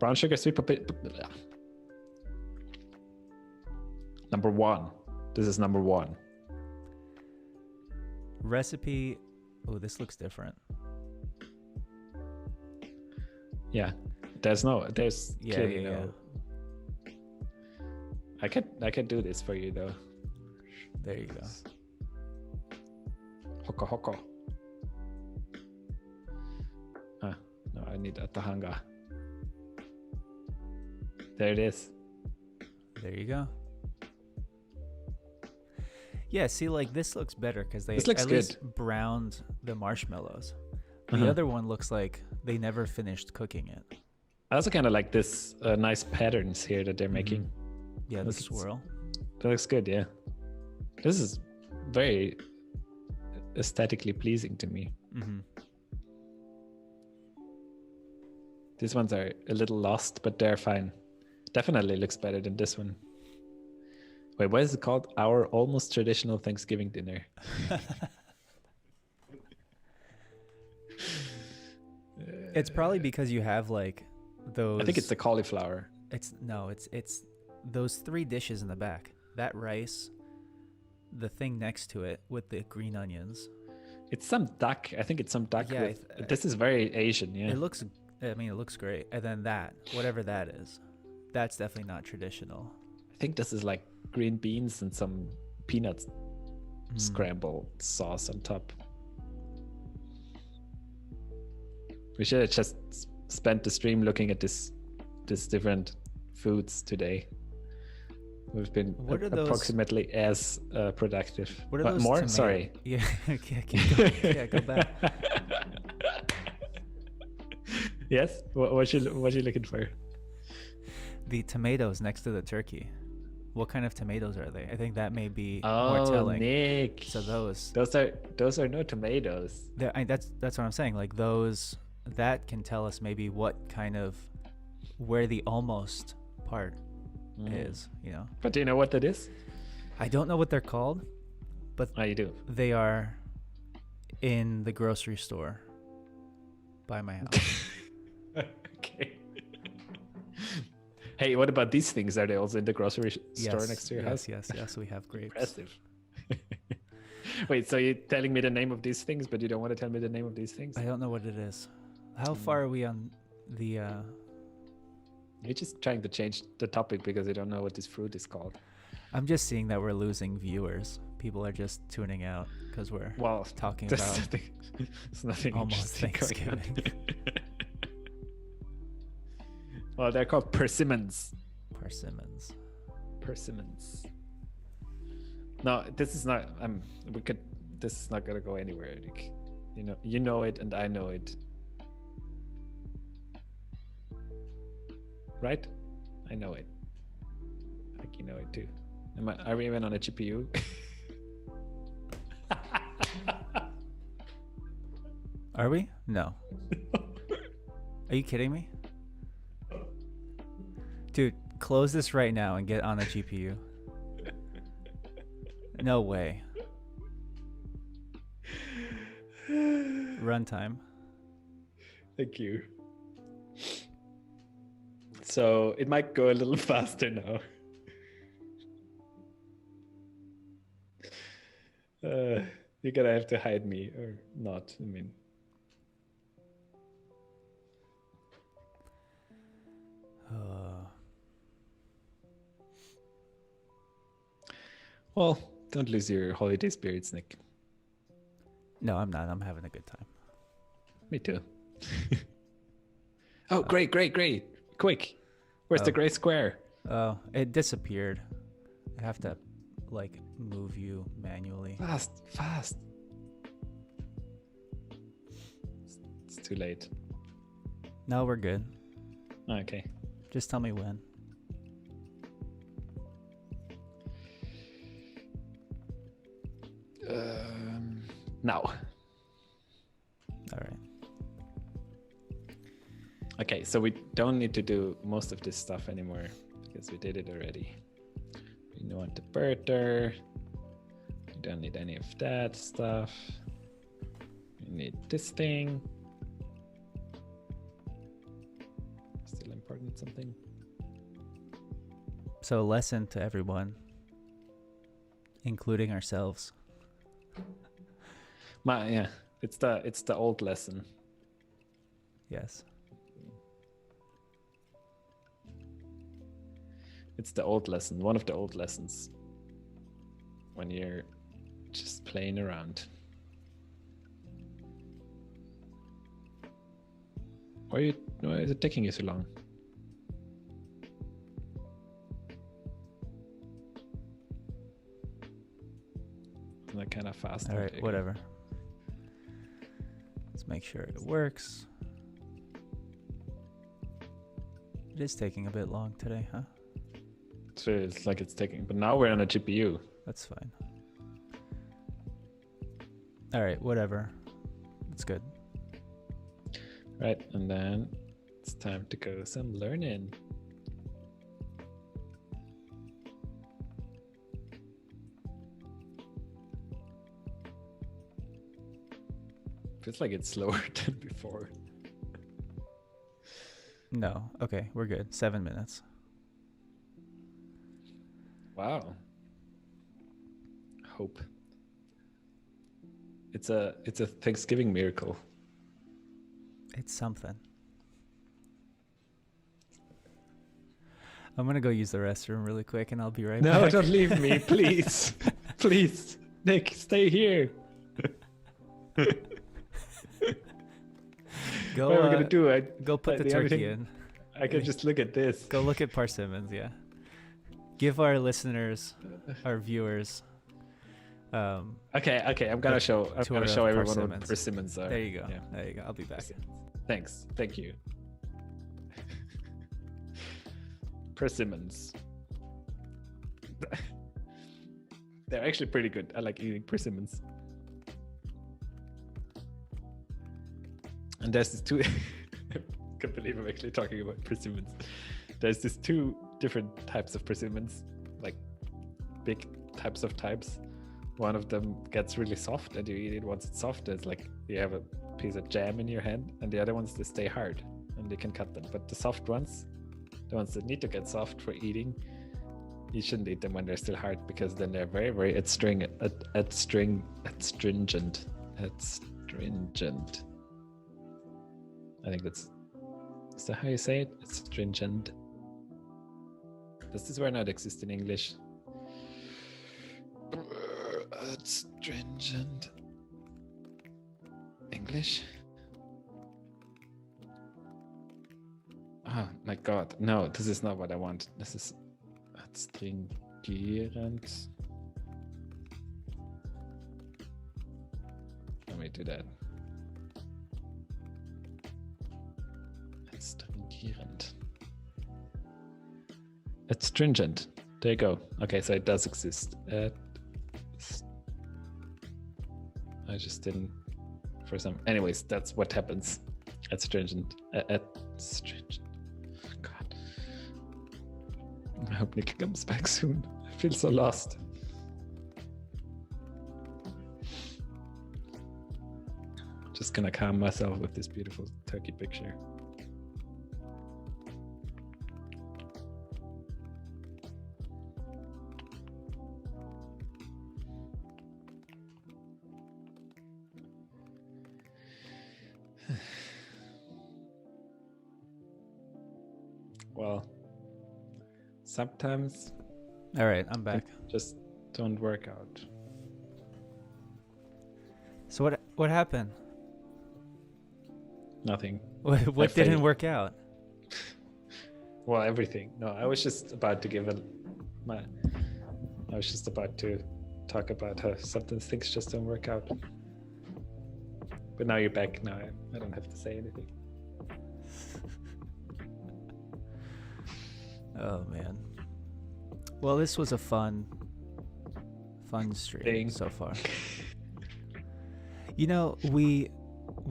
Brown sugar, sweet potato. Number 1. This is number 1. Recipe. Oh, this looks different. Yeah. There's clearly no. I can do this for you though. There you go. Hoko. No, I need a tahanga. There it is. There you go. Yeah, see, like this looks better because they at least browned the marshmallows. The other one looks like they never finished cooking it. I also kind of like this nice patterns here that they're making. Yeah, the swirl. That looks good, yeah. This is very aesthetically pleasing to me. These ones are a little lost, but they're fine. Definitely looks better than this one. Wait, what is it called? Our almost traditional Thanksgiving dinner. It's probably because you have like those. I think it's the cauliflower. It's those 3 dishes in the back. That rice, the thing next to it with the green onions. It's some duck. I think it's some duck. Yeah, this is very Asian. Yeah. It looks great. And then that, whatever that is, that's definitely not traditional. I think this is like green beans and some peanuts scrambled sauce on top. We should have just spent the stream looking at this different foods today. We've been approximately as productive. What are those more? Tomatoes? Sorry. Yeah, keep going. Yeah, go back. Yes. What you looking for? The tomatoes next to the turkey. What kind of tomatoes are they? I think that may be more telling. Nick. So those are no tomatoes. That's what I'm saying. Like those, that can tell us maybe what kind of, where the almost part is, But do you know what that is? I don't know what they're called, but you do. They are in the grocery store by my house. Okay. Hey, what about these things? Are they also in the grocery store next to your house? Yes, we have grapes. Impressive. Wait, so you're telling me the name of these things, but you don't want to tell me the name of these things? I don't know what it is. How far are we on the... You're just trying to change the topic because you don't know what this fruit is called. I'm just seeing that we're losing viewers. People are just tuning out because we're talking about it's nothing almost Thanksgiving. Well, they're called persimmons. Persimmons. Persimmons. No, this is not. This is not gonna go anywhere. Like, you know it, and I know it. Right? I know it. I think you know it too. Are we even on a GPU? Are we? No. Are you kidding me? Dude, close this right now and get on a GPU. No way. Runtime. Thank you. So it might go a little faster now. You're gonna have to hide me or not. I mean, well, don't lose your holiday spirits, Nick. No, I'm not. I'm having a good time. Me too. Oh, great. Quick. Where's the gray square? Oh, it disappeared. I have to, like, move you manually. Fast. It's too late. No, we're good. Okay. Just tell me when. Now. All right. Okay, so we don't need to do most of this stuff anymore because we did it already. We know what the birder. We don't need any of that stuff. We need this thing. Still important something. So, lesson to everyone, including ourselves. Yeah, it's the old lesson. Yes. It's the old lesson, one of the old lessons. When you're just playing around. Why is it taking you so long? Isn't that kind of fast? All right, whatever. Let's make sure it works. It is taking a bit long today, huh? So it's like it's taking, but now we're on a GPU. That's fine. All right, whatever. It's good. Right, and then it's time to go some learning. Feels like it's slower than before. No, okay, we're good. 7 minutes. Wow. Hope. It's a Thanksgiving miracle. It's something. I'm gonna go use the restroom really quick and I'll be right back. No, don't leave me, please. Please. Nick, stay here. Go, what am I gonna do? Go put the turkey in. I can just look at this. Go look at persimmons, yeah. Give our listeners, our viewers. Okay. I'm gonna show everyone what persimmons are. There you go. Yeah. There you go. I'll be back. Thanks. Thank you. Persimmons. They're actually pretty good. I like eating persimmons. And there's this two. I can't believe I'm actually talking about persimmons. There's these two different types of persimmons, like big types. One of them gets really soft and you eat it once it's soft. It's like you have a piece of jam in your hand, and the other ones, they stay hard and you can cut them. But the soft ones, the ones that need to get soft for eating, you shouldn't eat them when they're still hard, because then they're very, very astringent. I think is that how you say it? Astringent. Does this word not exist in English? Astringent. English? Oh my god, no, this is not what I want. This is adstringierend. Let me do that. Adstringierend. Adstringent. There you go. Okay, so it does exist. I just didn't for some. Anyways, that's what happens. Adstringent. Adstringent. God. I hope Nick comes back soon. I feel so lost. Just gonna calm myself with this beautiful turkey picture. Well, sometimes. All right, I'm back. Just don't work out. So what happened? Nothing. What didn't work out? Well, everything. No, I was just about to talk about how sometimes things just don't work out. But now you're back. Now I don't have to say anything. Oh man. Well, this was a fun stream so far. You know, we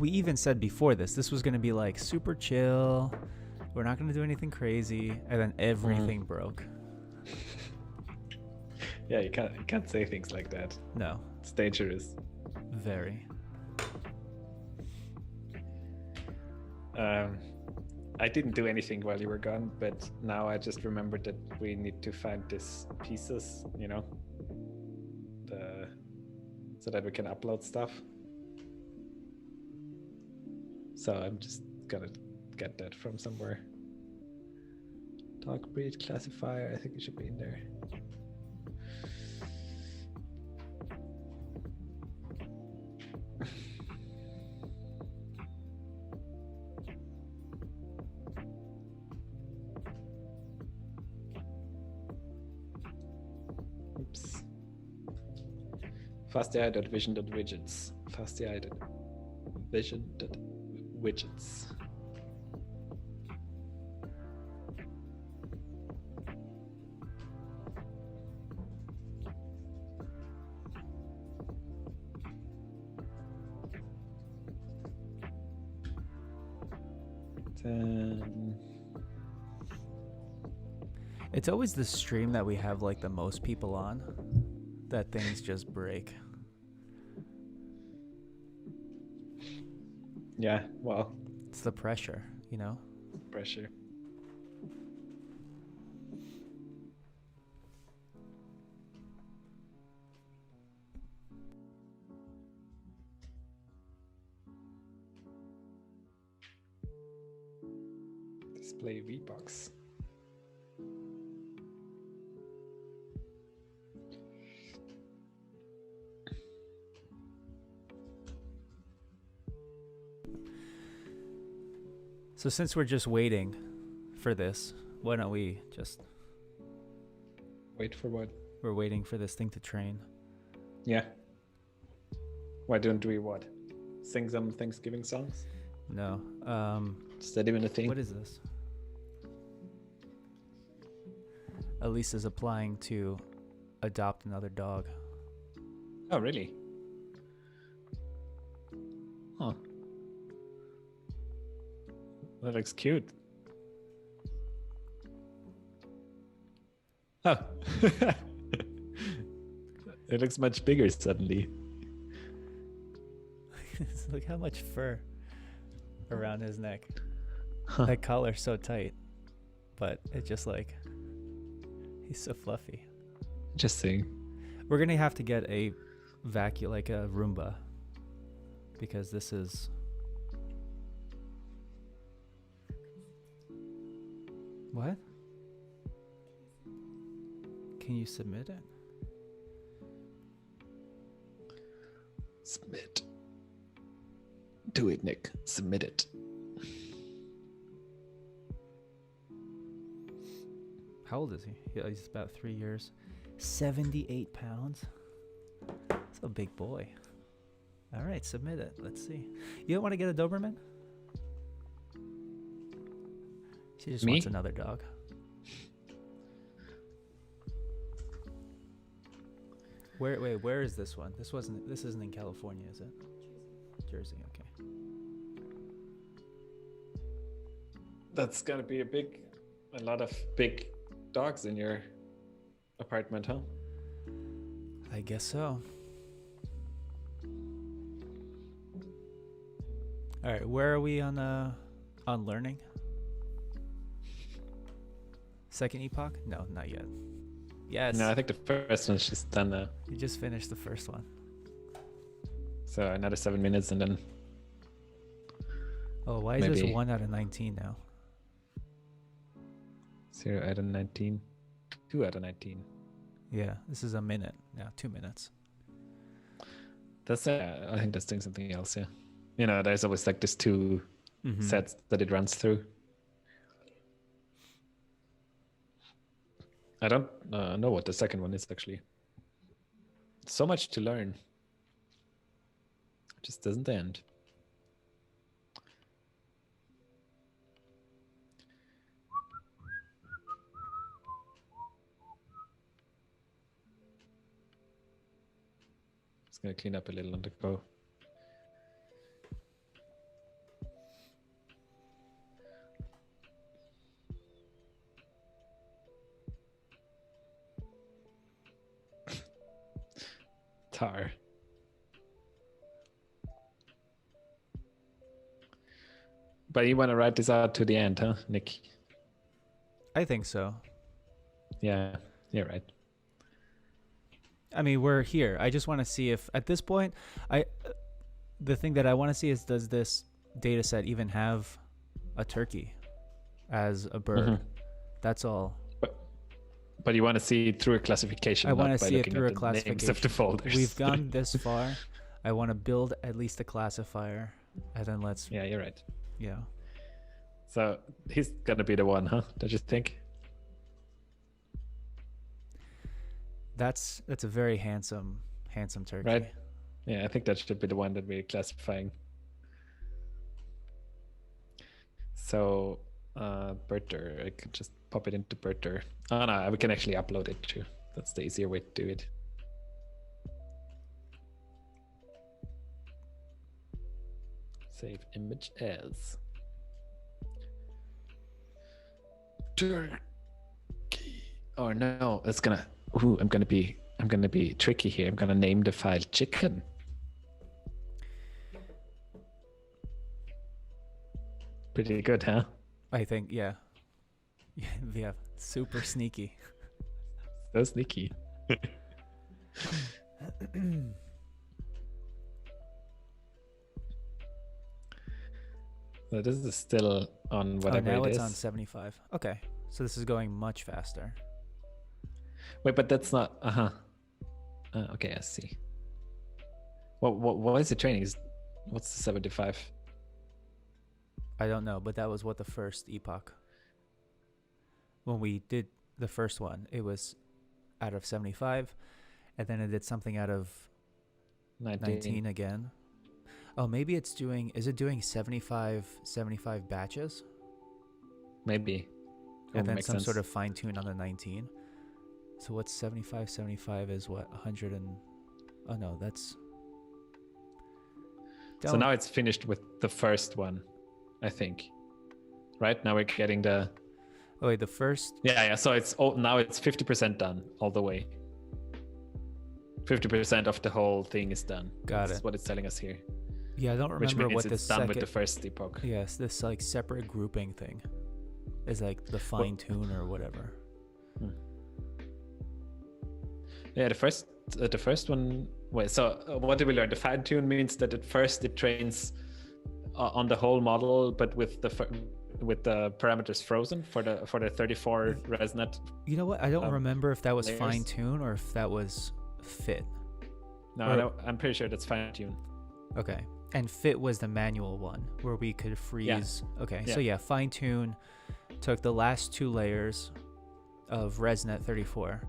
even said before this was going to be like super chill. We're not going to do anything crazy, and then everything broke. Yeah, you can't say things like that. No. It's dangerous. Very. I didn't do anything while you were gone, but now I just remembered that we need to find these pieces, you know, so that we can upload stuff. So I'm just gonna get that from somewhere. Dog breed classifier, I think it should be in there. Oops. FastAI.vision.widgets. FastAI.vision.widgets. It's always the stream that we have like the most people on that things just break. Yeah, well, it's the pressure, you know? Pressure. Display VBox. So since we're just waiting for this, why don't we just... Wait for what? We're waiting for this thing to train. Yeah. Why don't we what? Sing some Thanksgiving songs? No. Is that even a thing? What is this? Elise is applying to adopt another dog. Oh, really? Huh. That looks cute. Oh. It looks much bigger suddenly. Look how much fur around his neck. Huh. That collar's so tight, but it just like, he's so fluffy. Interesting. We're gonna have to get a vacuum, like a Roomba, because this is... What? Can you submit it? Submit. Do it, Nick. Submit it. How old is he? Yeah, he's about 3 years. 78 pounds. That's a big boy. All right, submit it. Let's see. You don't want to get a Doberman? She just wants another dog. Where is this one? This isn't in California, is it? Jersey, okay. That's gonna be a lot of big dogs in your apartment, huh? I guess so. All right, where are we on learning? Second epoch? No, not yet. Yes. No, I think the first one's just done now. You just finished the first one. So another 7 minutes and then. Oh, why is this 1 out of 19 now? 0 out of 19. 2 out of 19. Yeah, this is a minute now, 2 minutes. That's I think that's doing something else, yeah. You know, there's always like this 2 sets that it runs through. I don't know what the second one is actually. So much to learn. It just doesn't end. Just gonna clean up a little on the go. Tar. But you want to write this out to the end, huh, Nick? I think so. Yeah, you're right. I mean, we're here. I just want to see if, at this point, the thing that I want to see is, does this data set even have a turkey as a bird? That's all. But you want to see it through a classification. I want to see it through a classification. Names of the folders. We've gone this far. I want to build at least a classifier, and then let's. Yeah, you're right. Yeah. So he's gonna be the one, huh? Don't you think? That's a very handsome turkey. Right. Yeah, I think that should be the one that we're classifying. So, Birder, I could just pop it into Birder. Oh no, we can actually upload it too. That's the easier way to do it. Save image as turkey. Oh no, it's gonna. Ooh, I'm gonna be tricky here. I'm gonna name the file chicken. Pretty good, huh? I think, yeah. Yeah, super sneaky. So sneaky. So this is still on whatever now it is. It's on 75. Okay, so this is going much faster. Wait, but that's not. Okay, I see. What is the training? What's the 75? I don't know, but that was what the first epoch. When we did the first one, it was out of 75, and then it did something out of 19 again. Oh, maybe it's doing. Is it doing 75 batches? Maybe. And then some sort of fine tune on the 19. So what's 75? 75 is what? 100 and. Oh no, that's. So now it's finished with the first one, I think. Right now we're getting the. Oh wait, the first. Yeah. So it's now it's 50% done all the way. 50% of the whole thing is done. That's what it's telling us here. Yeah, I don't remember what this done with the first epoch. Yes, this like separate grouping thing is like the fine tune or whatever. Yeah, the first one. Wait, so what did we learn? The fine tune means that at first it trains on the whole model, but with the parameters frozen for the 34 ResNet. You know what? I don't remember if that was fine tune or if that was fit. No, I'm pretty sure that's fine tune. Okay. And fit was the manual one where we could freeze. Yeah. Okay. Yeah. So yeah, fine tune took the last 2 layers of ResNet 34.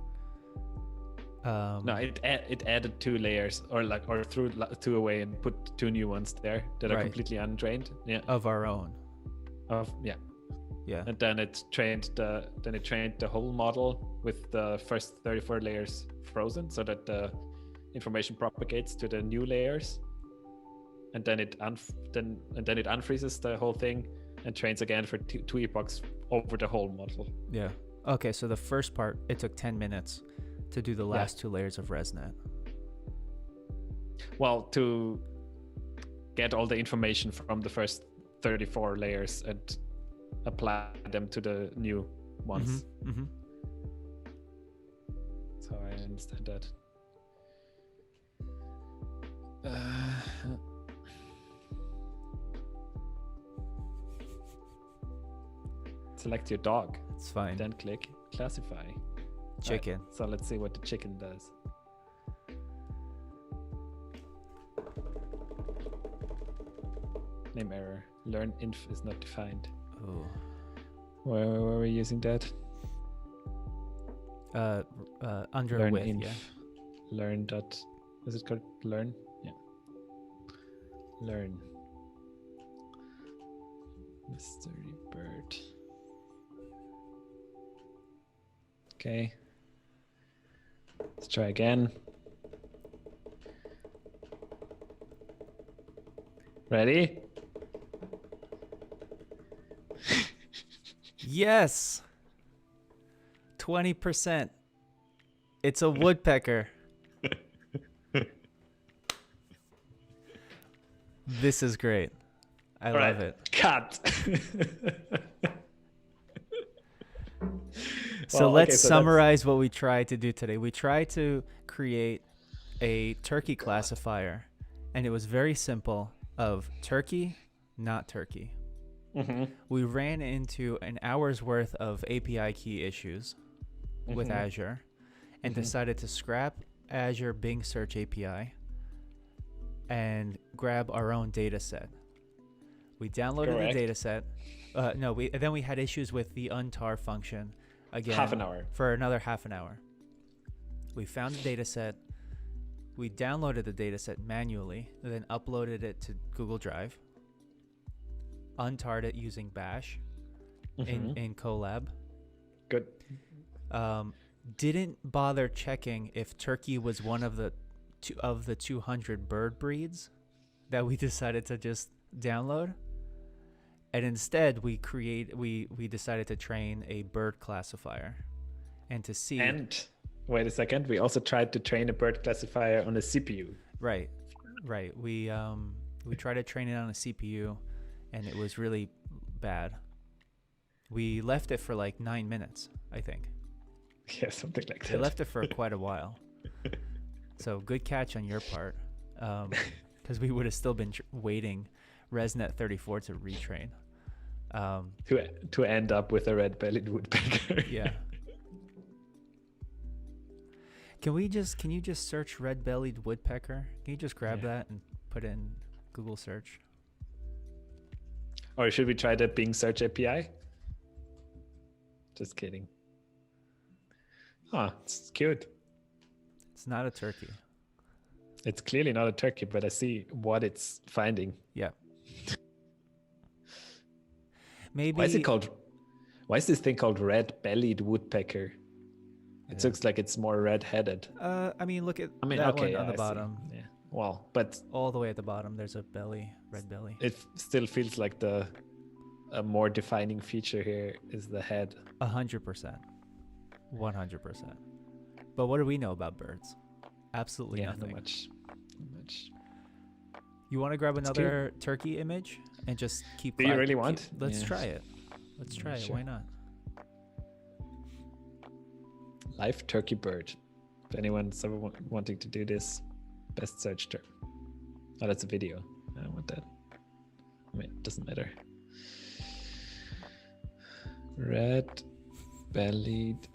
No, it added 2 layers, or threw 2 away and put 2 new ones there that are completely untrained. Yeah. Of our own. Yeah. And then it trained the whole model with the first 34 layers frozen, so that the information propagates to the new layers, and then it unfreezes the whole thing and trains again for 2 epochs over the whole model. Yeah. Okay, so the first part, it took 10 minutes to do the last 2 layers of ResNet. Well, to get all the information from the first 34 layers and apply them to the new ones. Mm-hmm. So I understand that. Select your dog. It's fine. Then click classify. Chicken. Right, so let's see what the chicken does. Name error. Learn inf is not defined. Oh. Where were we using that? Under learn with, inf. yeah. Learn dot. Is it called learn? Yeah. Learn. Mystery bird. Okay. Let's try again. Ready? Yes. 20%. It's a woodpecker. This is great. I love it. Cut. So let's summarize what we tried to do today. We tried to create a turkey classifier, and it was very simple of turkey, not turkey. Mm-hmm. We ran into an hour's worth of API key issues with Azure and decided to scrap Azure Bing Search API and grab our own data set. We downloaded the data set. Then we had issues with the untar function again. Half an hour. For another half an hour. We found the data set. We downloaded the data set manually, and then uploaded it to Google Drive. Untarred it using Bash in Colab. Good. Didn't bother checking if turkey was one of the 200 bird breeds that we decided to just download. And instead, we decided to train a bird classifier, and to see. And wait a second, we also tried to train a bird classifier on a CPU. Right. We tried to train it on a CPU, and it was really bad. We left it for like 9 minutes, I think. Yeah, something like that. We left it for quite a while. So good catch on your part, because we would have still been waiting ResNet 34 to retrain. To end up with a red-bellied woodpecker. Yeah. Can you just search red-bellied woodpecker? Can you just grab that and put it in Google search? Or should we try the Bing search API? Just kidding. Oh, it's cute. It's not a turkey. It's clearly not a turkey, but I see what it's finding. Yeah. Maybe. Why is this thing called red-bellied woodpecker? It looks like it's more red-headed. I mean, look at that one on the bottom. Yeah. Well, but all the way at the bottom, there's a red belly. It still feels like a more defining feature here is the head. 100%. 100%. But what do we know about birds? Absolutely nothing. Not much. You want to grab another turkey image and just keep. Do you really want? Let's try it. Let's try it. Why not? Live turkey bird. If anyone's ever wanting to do this, best search term. Oh, that's a video. I don't want that. I mean, it doesn't matter. Red-bellied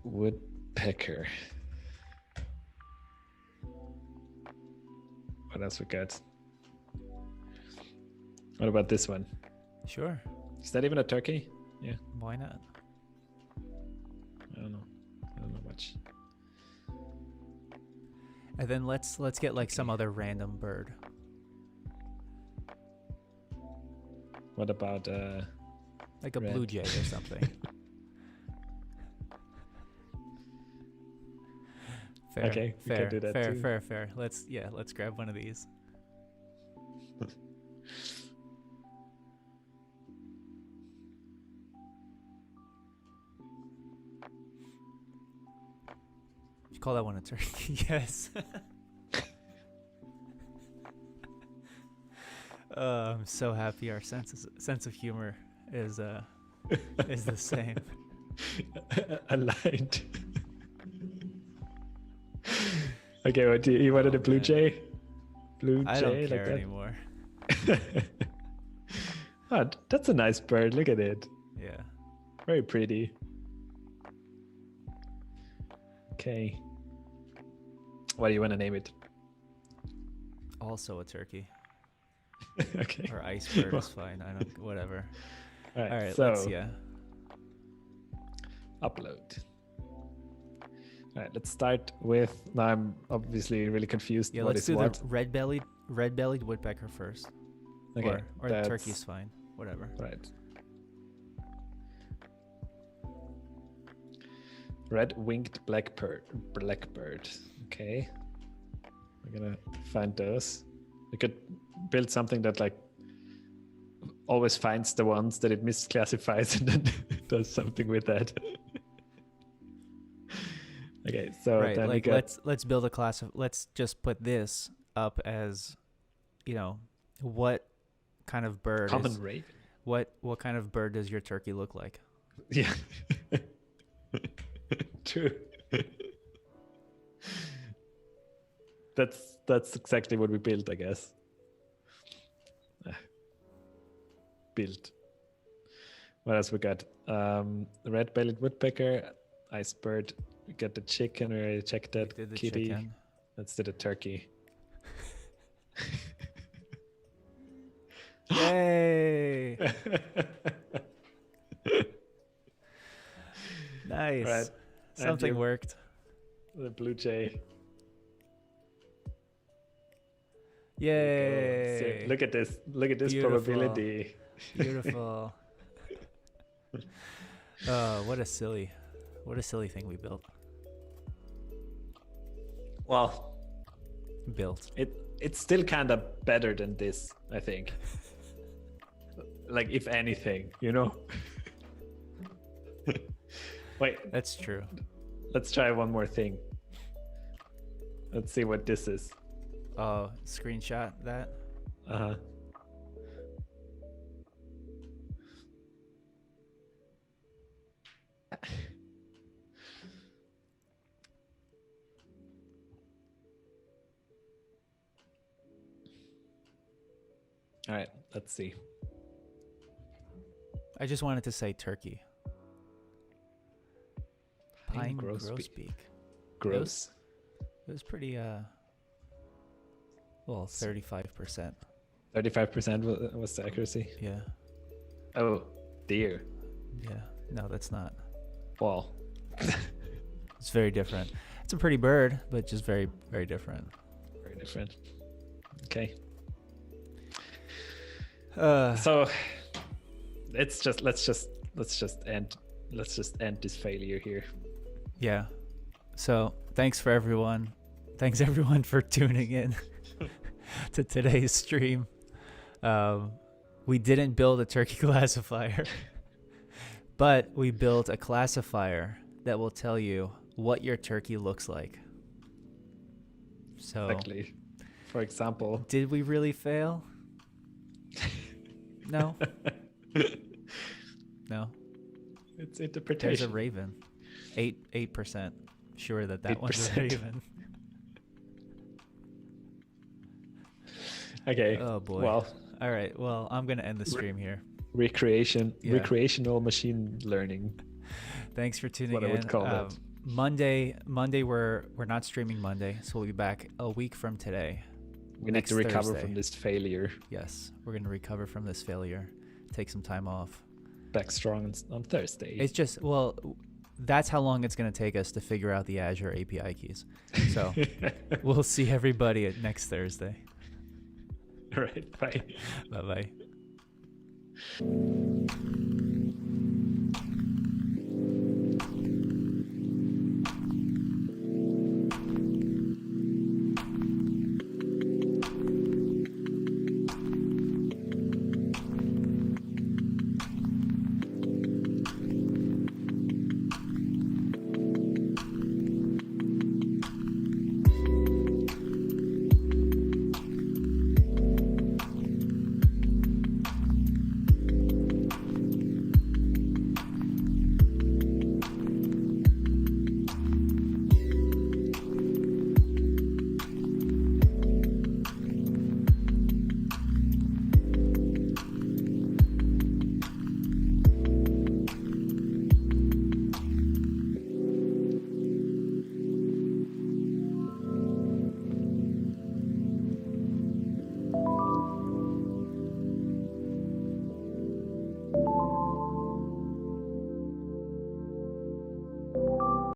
woodpecker. What else we got? What about this one? Sure. Is that even a turkey? Yeah. Why not? I don't know. And then let's get like some other random bird. What about like a red? blue jay or something. Fair, Okay, we can do that too. Fair. Let's grab one of these. You call that one a turkey? Yes. I'm so happy our sense of humor is the same. Aligned. Okay, what do you wanted a blue jay? Blue jay, I don't care like that? anymore. Oh, that's a nice bird. Look at it. Yeah. Very pretty. Okay. What do you want to name it? Also a turkey. Okay. Or ice bird is fine. I don't. Whatever. All right. So, So let's upload. All right. Let's start with. Now I'm obviously really confused. Yeah. What Let's is do what? the red-bellied woodpecker first. Okay. Or the turkey's fine. Whatever. Right. Red-winged blackbird. Okay. We're gonna find those. We could build something that like always finds the ones that it misclassifies and then does something with that. Okay, so Right. then Like we got, let's build a class of. Let's just put this up as, what kind of bird common is, raven. what kind of bird does your turkey look like? Yeah. True. That's exactly what we built, I guess. Built. What else we got? Red-bellied woodpecker, ice bird. We got the chicken. We already checked that. We did the Kitty. chicken. Let's do the turkey. Yay! Nice. Right. Something worked. The blue jay. Yay! Look at this. Look at this Beautiful. probability. Beautiful. What a silly thing we built. Well, it's still kind of better than this, I think. Like, if anything, Wait, That's true. let's try one more thing. Let's see what this is. Oh, screenshot that. Uh-huh. All right, let's see. I just wanted to say turkey. Pine grosbeak. Gross. It was pretty 35%. 35% was the accuracy. Yeah. Oh, dear. Yeah. No, that's not. Well, It's very different. It's a pretty bird, but just very, very different. very different. Okay. Uh, So let's just end this failure here. yeah. So thanks everyone for tuning in to today's stream. We didn't build a turkey classifier, but we built a classifier that will tell you what your turkey looks like. So Exactly. For example, did we really fail? No. No. it's interpretation. There's a raven. 8%. Sure that one's a 8%. raven. Okay. Oh boy. Well, All right. Well, I'm gonna end the stream here. recreational machine learning. Thanks for tuning What in. I would call that. Monday we're not streaming Monday, so we'll be back a week from today. We need Next to recover Thursday. from this failure. Yes, we're gonna recover from this failure. Take some time off. Back strong on Thursday. It's just that's how long it's going to take us to figure out the Azure API keys. So we'll see everybody at next Thursday. All right. Bye. Bye-bye.